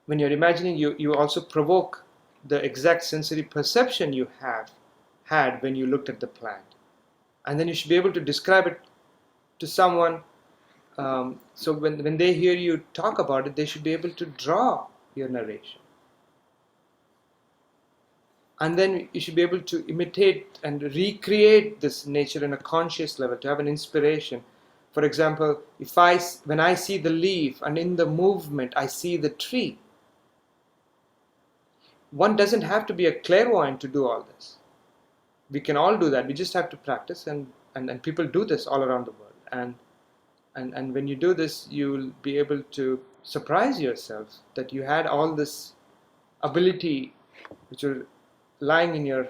Speaker 2: when you're imagining, you also provoke the exact sensory perception you have had when you looked at the plant, and then you should be able to describe it to someone. So when they hear you talk about it, they should be able to draw your narration. And then you should be able to imitate and recreate this nature in a conscious level, to have an inspiration. For example, when I see the leaf and in the movement I see the tree, one doesn't have to be a clairvoyant to do all this. We can all do that. We just have to practice, and people do this all around the world. And when you do this, you'll be able to surprise yourself that you had all this ability which are lying in your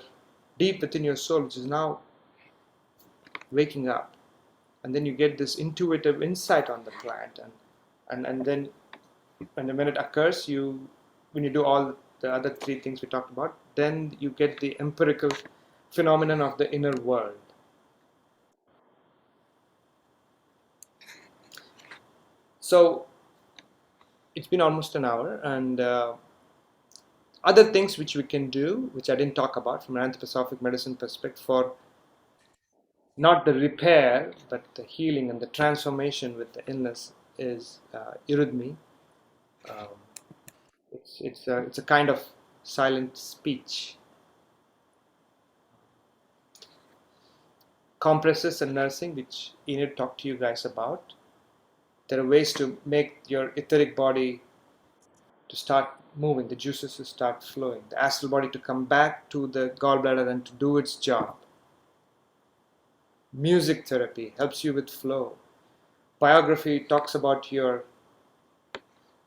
Speaker 2: deep within your soul, which is now waking up. And then you get this intuitive insight on the plant, and then when it occurs, when you do all the other three things we talked about, then you get the empirical phenomenon of the inner world. So it's been almost an hour, and other things which we can do, which I didn't talk about from an anthroposophic medicine perspective, for not the repair but the healing and the transformation with the illness, is eurythmy. Um, it's a kind of silent speech. Compresses and nursing, which Enid talked to you guys about. There are ways to make your etheric body to start moving, the juices to start flowing, the astral body to come back to the gallbladder and to do its job. Music therapy helps you with flow. Biography talks about your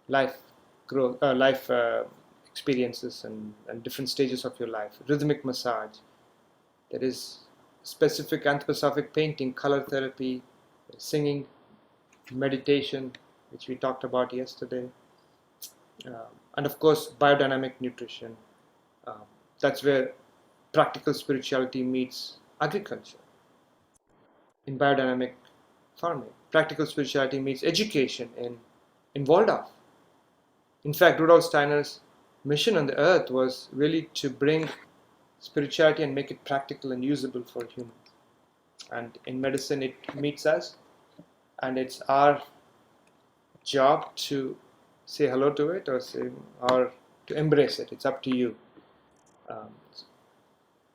Speaker 2: life growth, life experiences and different stages of your life. Rhythmic massage. There is specific anthroposophic painting, color therapy, singing, meditation, which we talked about yesterday, and of course biodynamic nutrition. That's where practical spirituality meets agriculture in biodynamic farming. Practical spirituality meets education in Waldorf. In fact, Rudolf Steiner's mission on the earth was really to bring spirituality and make it practical and usable for humans. And in medicine, it meets us, and it's our job to say hello to it or to embrace it. It's up to you. Um,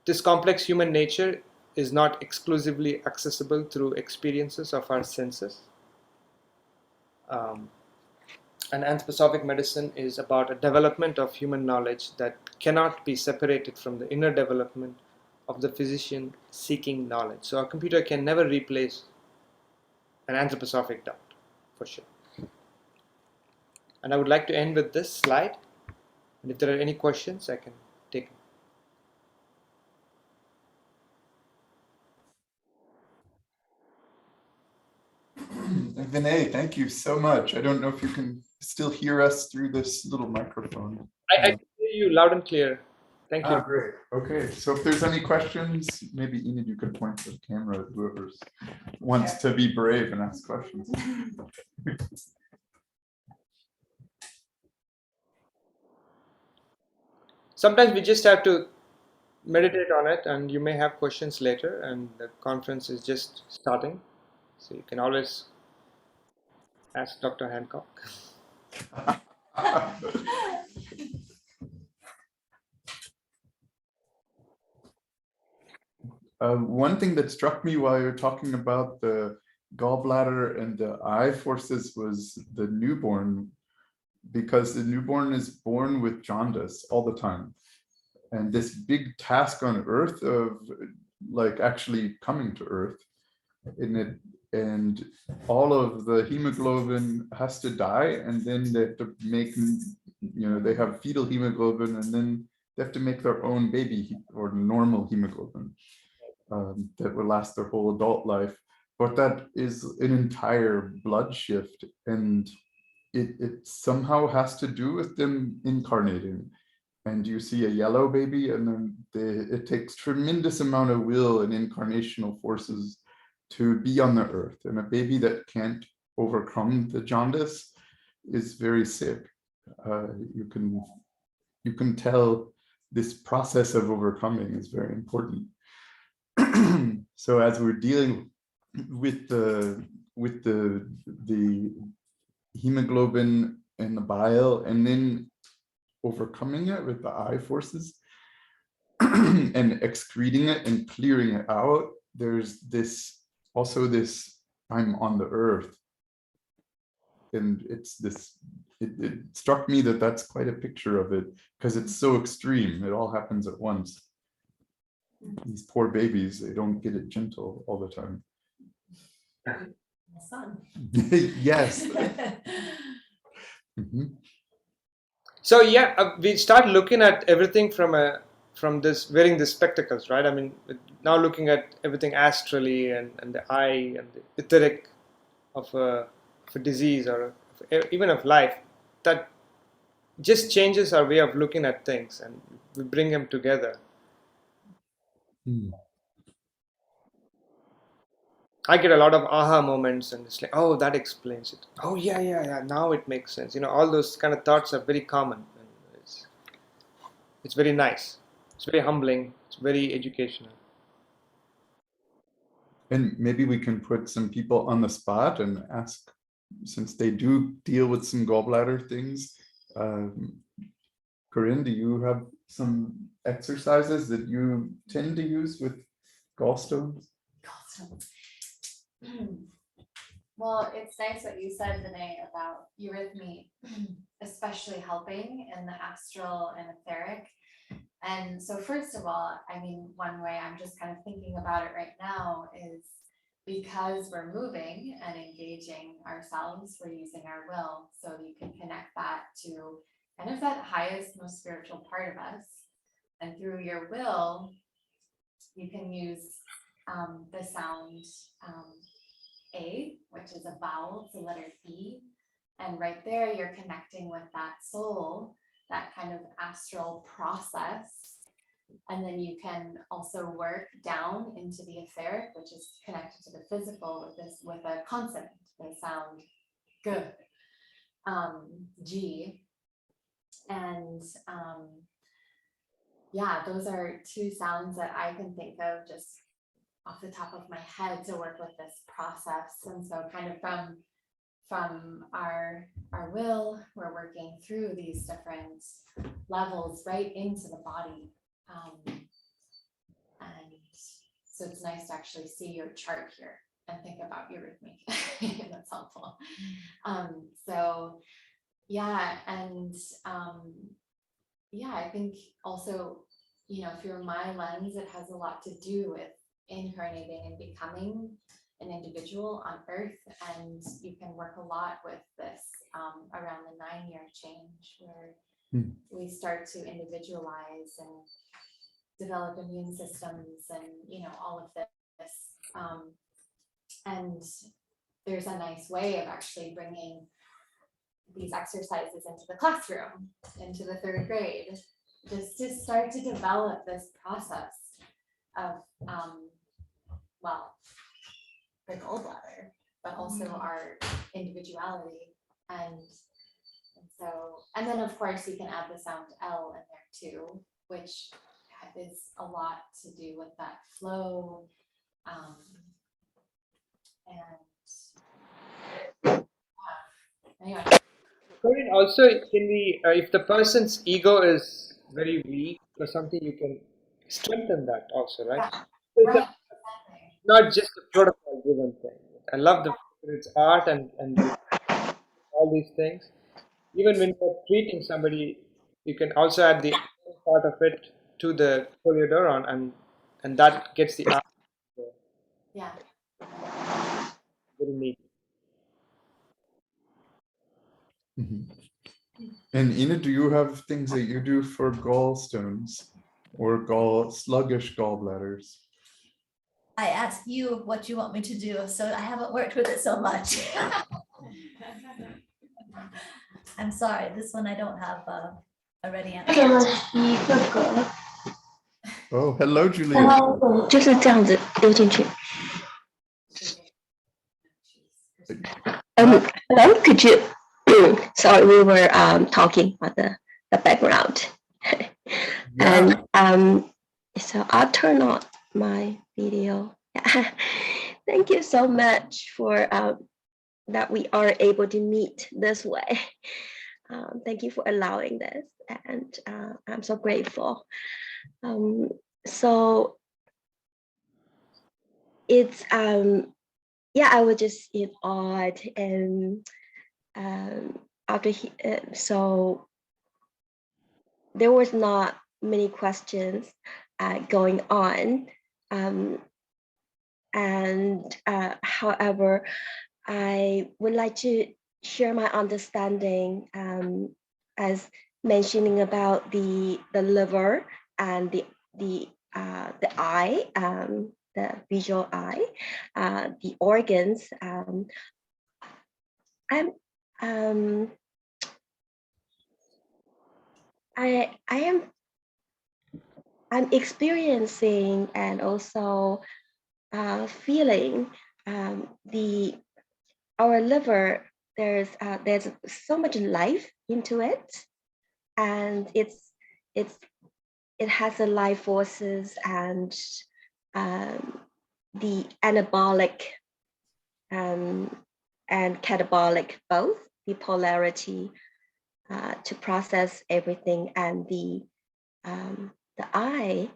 Speaker 2: this complex human nature is not exclusively accessible through experiences of our senses. And anthroposophic medicine is about a development of human knowledge that cannot be separated from the inner development of the physician seeking knowledge. So a computer can never replace an anthroposophic doctor, for sure. And I would like to end with this slide. And if there are any questions, I can take them.
Speaker 1: Thank you. Vinay, thank you so much. I don't know if you can still hear us through this little microphone.
Speaker 2: I can hear you loud and clear. Thank you.
Speaker 1: Great. Okay, so if there's any questions, maybe Enid, you could point to the camera, whoever wants to be brave and ask questions.
Speaker 2: Sometimes we just have to meditate on it, and you may have questions later, and the conference is just starting. So you can always ask Dr. Hancock.
Speaker 1: One thing that struck me while you're talking about the gallbladder and the eye forces was the newborn, because the newborn is born with jaundice all the time. And this big task on Earth of like actually coming to Earth in it, and all of the hemoglobin has to die, and then they have to make, they have fetal hemoglobin, and then they have to make their own baby or normal hemoglobin that will last their whole adult life. But that is an entire blood shift, and it somehow has to do with them incarnating. And you see a yellow baby, and then it takes tremendous amount of will and incarnational forces to be on the earth. And a baby that can't overcome the jaundice is very sick. You can tell this process of overcoming is very important. So as we're dealing with the hemoglobin and the bile, and then overcoming it with the eye forces and excreting it and clearing it out, there's this I'm on the earth. And it's this, it struck me that that's quite a picture of it, because it's so extreme. It all happens at once. These poor babies, they don't get it gentle all the time.
Speaker 3: My son.
Speaker 1: Yes. Mm-hmm.
Speaker 2: So yeah, we start looking at everything from this wearing the spectacles, right? I mean, now looking at everything astrally and the eye and the etheric of a disease or even of life, that just changes our way of looking at things, and we bring them together. I get a lot of aha moments, and it's like, oh, that explains it. Oh yeah, now it makes sense. All those kind of thoughts are very common, and it's very nice. It's very humbling. It's very educational.
Speaker 1: And maybe we can put some people on the spot and ask, since they do deal with some gallbladder things. Corinne, do you have some exercises that you tend to use with gallstones?
Speaker 3: Gallstones. Well, it's nice what you said, Vinay, about eurythmy, especially helping in the astral and etheric. And so first of all, I mean, one way I'm just kind of thinking about it right now is because we're moving and engaging ourselves, we're using our will. So you can connect that to kind of that highest, most spiritual part of us. And through your will, you can use the sound A, which is a vowel, it's a letter E. And right there, you're connecting with that soul, that kind of astral process. And then you can also work down into the etheric, which is connected to the physical with a consonant. They sound good. G. And yeah, those are two sounds that I can think of just off the top of my head to work with this process. And so kind of from our will, we're working through these different levels right into the body. And so it's nice to actually see your chart here and think about eurythmy. That's helpful. So yeah, and yeah, I think also, through my lens, it has a lot to do with incarnating and becoming an individual on earth. And you can work a lot with this around the 9-year change, where we start to individualize and develop immune systems and all of this. And there's a nice way of actually bringing these exercises into the classroom, into the 3rd grade, just to start to develop this process of, well, the gallbladder, but also our individuality. And so, and then of course you can add the sound L in there too, which is a lot to do with that flow. And anyway.
Speaker 2: Corinne, also, can we, if the person's ego is very weak or something, you can strengthen that also, right?
Speaker 3: Yeah,
Speaker 2: It's
Speaker 3: right, exactly.
Speaker 2: not just a protocol driven thing. I love the it's art and all these things. Even when you're treating somebody, you can also add the part of it to the Poliodoron, and that gets the art
Speaker 3: Yeah.
Speaker 2: very neat.
Speaker 1: Mhm. And Ina, do you have things that you do for gallstones or sluggish gallbladders?
Speaker 4: I asked you what you want me to do, so I haven't worked with it so much. I'm sorry, this one I don't have a ready answer.
Speaker 1: 哦 ，Hello Julia。
Speaker 5: 然后就是这样子丢进去。Hello, could you? Sorry, we were talking about the background, and so I'll turn on my video. Thank you so much for that we are able to meet this way. Thank you for allowing this, and I'm so grateful. So it's yeah, I was just in awe, and after so there was not many questions going on, and however, I would like to share my understanding as mentioning about the liver and the eye, the visual eye, the organs. I'm experiencing and also feeling our liver. There's so much life into it, and it has the life forces and the anabolic and catabolic, both the polarity to process everything, and the eye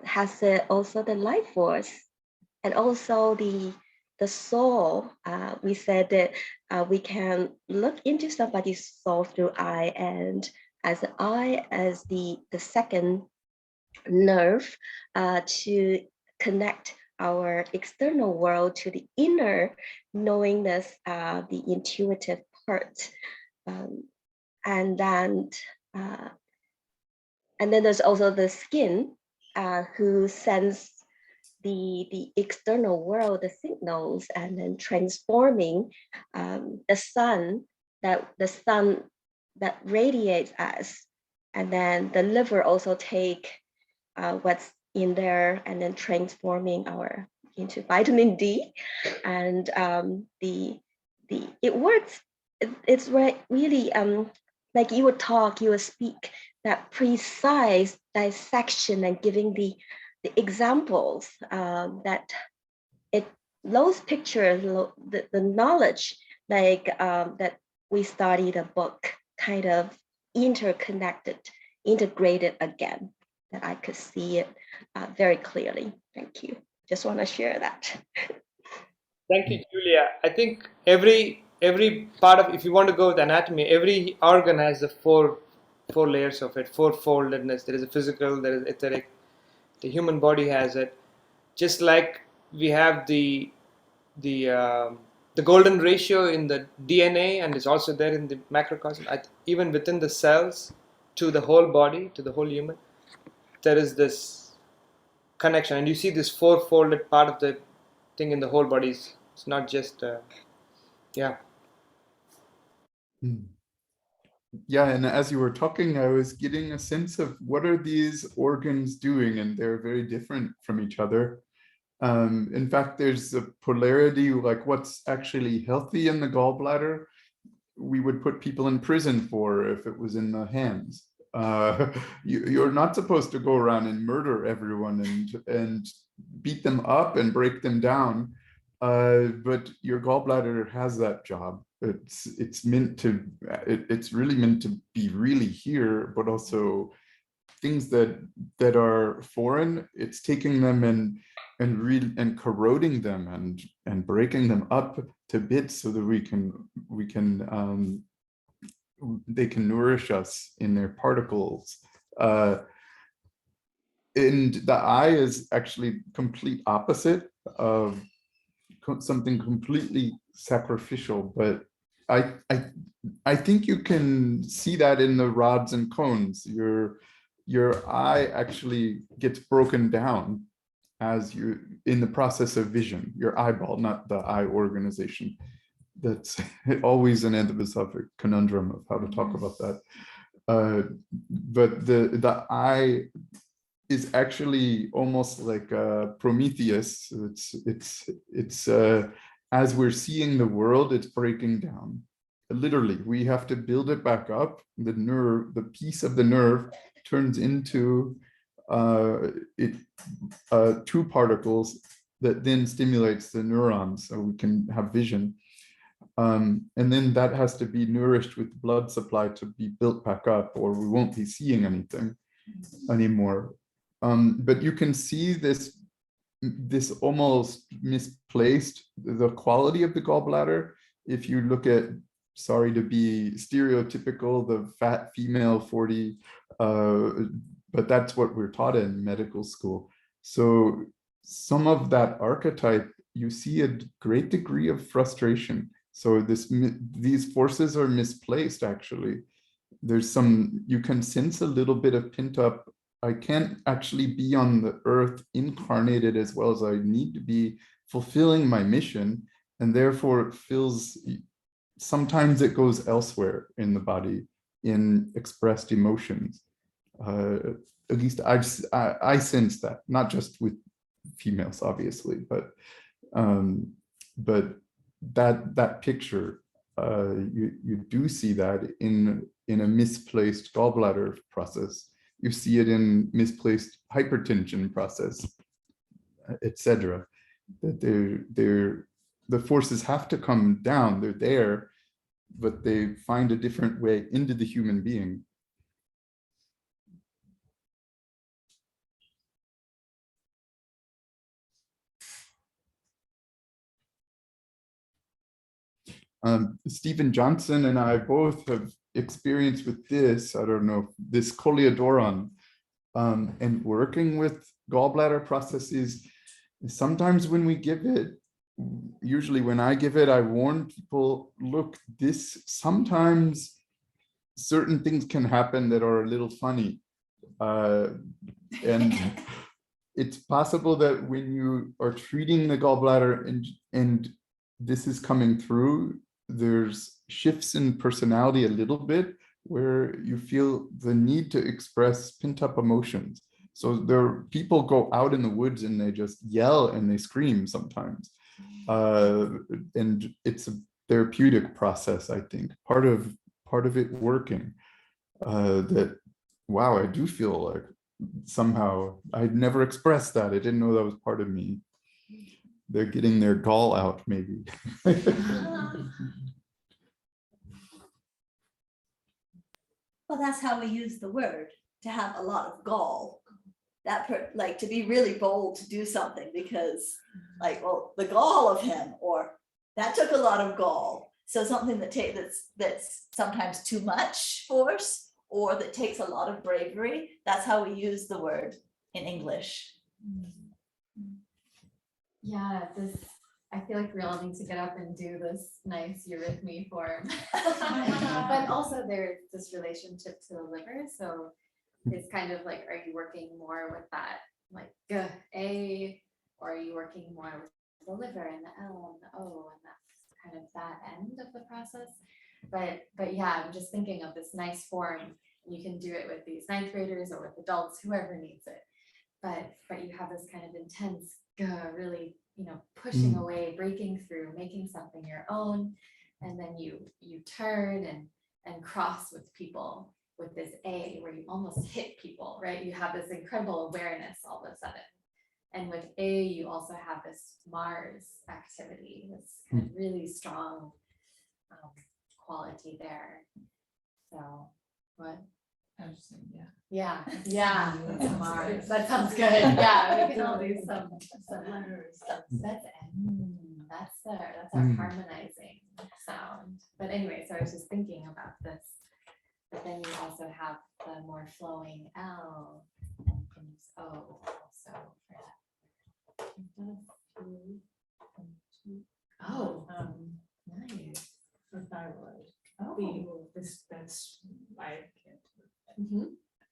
Speaker 5: has also the life force, and also the soul. We said that we can look into somebody's soul through eye, and as the eye as the second nerve to connect our external world to the inner knowingness, the intuitive part, and then there's also the skin, who sends the external world, the signals, and then transforming the sun that radiates us, and then the liver also take what's in there and then transforming into vitamin D, and it works. It's really like you would speak that precise dissection and giving the examples that those pictures, the knowledge, like that we studied a book, kind of integrated again, that I could see it very clearly. Thank you. Just want to share that.
Speaker 2: Thank you, Julia. I think every part of, if you want to go with anatomy, every organ has the four layers of it, four-foldedness. There is a physical, there is etheric. The human body has it. Just like we have the golden ratio in the DNA, and it's also there in the macrocosm. Even within the cells, to the whole body, to the whole human, there is this connection, and you see this four-folded part of the thing in the whole body is It's not just, yeah.
Speaker 1: Mm. Yeah, and as you were talking, I was getting a sense of what are these organs doing, and they're very different from each other. In fact, there's a polarity, like what's actually healthy in the gallbladder, we would put people in prison for if it was in the hands. You're not supposed to go around and murder everyone and beat them up and break them down. But your gallbladder has that job. It's meant to, it's really meant to be really here, but also things that are foreign, it's taking them and corroding them and breaking them up to bits so that they can nourish us in their particles. And the eye is actually complete opposite of something completely sacrificial, but I think you can see that in the rods and cones. Your eye actually gets broken down as you in the process of vision, your eyeball, not the eye organization. That's always an anthroposophic conundrum of how to talk about that. But the eye is actually almost like Prometheus. It's as we're seeing the world, it's breaking down. Literally, we have to build it back up. The nerve, the piece of the nerve turns into two particles that then stimulates the neurons so we can have vision. And then that has to be nourished with blood supply to be built back up, or we won't be seeing anything anymore. But you can see this almost misplaced, the quality of the gallbladder. If you look at, sorry to be stereotypical, the fat female 40, but that's what we're taught in medical school. So some of that archetype, you see a great degree of frustration. So these forces are misplaced, actually. There's some, you can sense a little bit of pent up, I can't actually be on the earth incarnated as well as I need to be, fulfilling my mission. And therefore it feels, sometimes it goes elsewhere in the body in expressed emotions. At least I sense that, not just with females, obviously, but that picture, you do see that in a misplaced gallbladder process. You see it in misplaced hypertension process, etc. That the forces have to come down. They're there, but they find a different way into the human being. Stephen Johnson and I both have experience with this. I don't know, this coleodoron, and working with gallbladder processes. Sometimes when we give it, usually when I give it, I warn people, look, this sometimes certain things can happen that are a little funny. And it's possible that when you are treating the gallbladder and this is coming through, there's shifts in personality a little bit where you feel the need to express pent up emotions. So people go out in the woods and they just yell and they scream sometimes. And it's a therapeutic process, I think, part of it working, that, wow, I do feel like somehow I'd never expressed that. I didn't know that was part of me. They're getting their gall out, maybe.
Speaker 4: Well, that's how we use the word, to have a lot of gall. Like to be really bold to do something because, like, well, the gall of him, or that took a lot of gall. So something that's sometimes too much force, or that takes a lot of bravery. That's how we use the word in English.
Speaker 3: Yeah, I feel like we all need to get up and do this nice "you're with me" form. But also there's this relationship to the liver. So it's kind of like, are you working more with that like A, or are you working more with the liver and the L and the O, and that's kind of that end of the process. But yeah, I'm just thinking of this nice form. You can do it with these ninth graders or with adults, whoever needs it. But you have this kind of intense, really, pushing away, breaking through, making something your own, and then you turn and cross with people with this A, where you almost hit people, right? You have this incredible awareness all of a sudden. And with A, you also have this Mars activity, this kind of really strong quality there. So, what?
Speaker 6: I was saying, yeah.
Speaker 3: Yeah, it's Mars. That sounds good. Yeah, we can all do some
Speaker 6: letters.
Speaker 3: That's our harmonizing sound. But anyway, so I was just thinking about this. But then you also have the more flowing L and things O also for that. Oh, nice.
Speaker 6: For thyroid.
Speaker 3: Oh,
Speaker 6: That's I can't.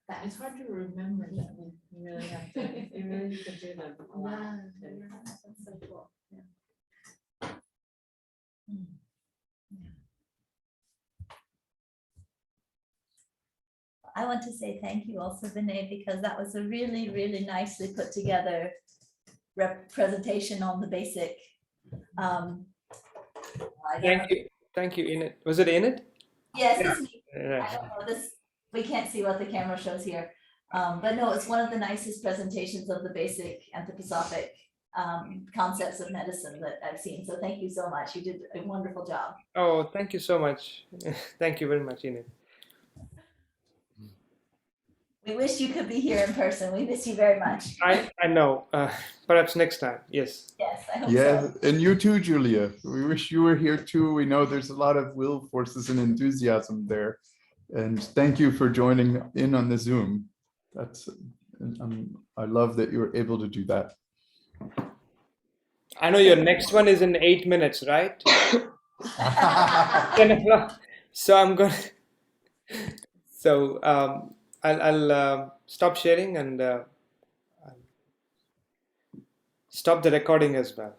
Speaker 3: That's
Speaker 6: It's hard to remember that. You really have to. You really need to do them a lot.
Speaker 3: yeah, that's so cool. Yeah.
Speaker 4: I want to say thank you also, Vinay, because that was a really, really nicely put together presentation on the basic.
Speaker 2: Thank you, Enid. Was it Enid?
Speaker 4: Yes,
Speaker 2: Yeah.
Speaker 4: it's me.
Speaker 2: Right.
Speaker 4: I don't know this, we can't see what the camera shows here. But no, it's one of the nicest presentations of the basic anthroposophic concepts of medicine that I've seen. So thank you so much. You did a wonderful job.
Speaker 2: Oh, thank you so much. Thank you very much, Enid.
Speaker 4: We wish you could be here in person. We miss you very much.
Speaker 2: I know. Perhaps next time. Yes.
Speaker 4: Yes, I hope
Speaker 1: Yeah,
Speaker 4: so.
Speaker 1: and you too, Julia. We wish you were here too. We know there's a lot of will forces and enthusiasm there. And thank you for joining in on the Zoom. That's, I love that you were able to do that.
Speaker 2: I know your next one is in 8 minutes, right? 10 o'clock. So I'm going to. So I'll stop sharing and stop the recording as well.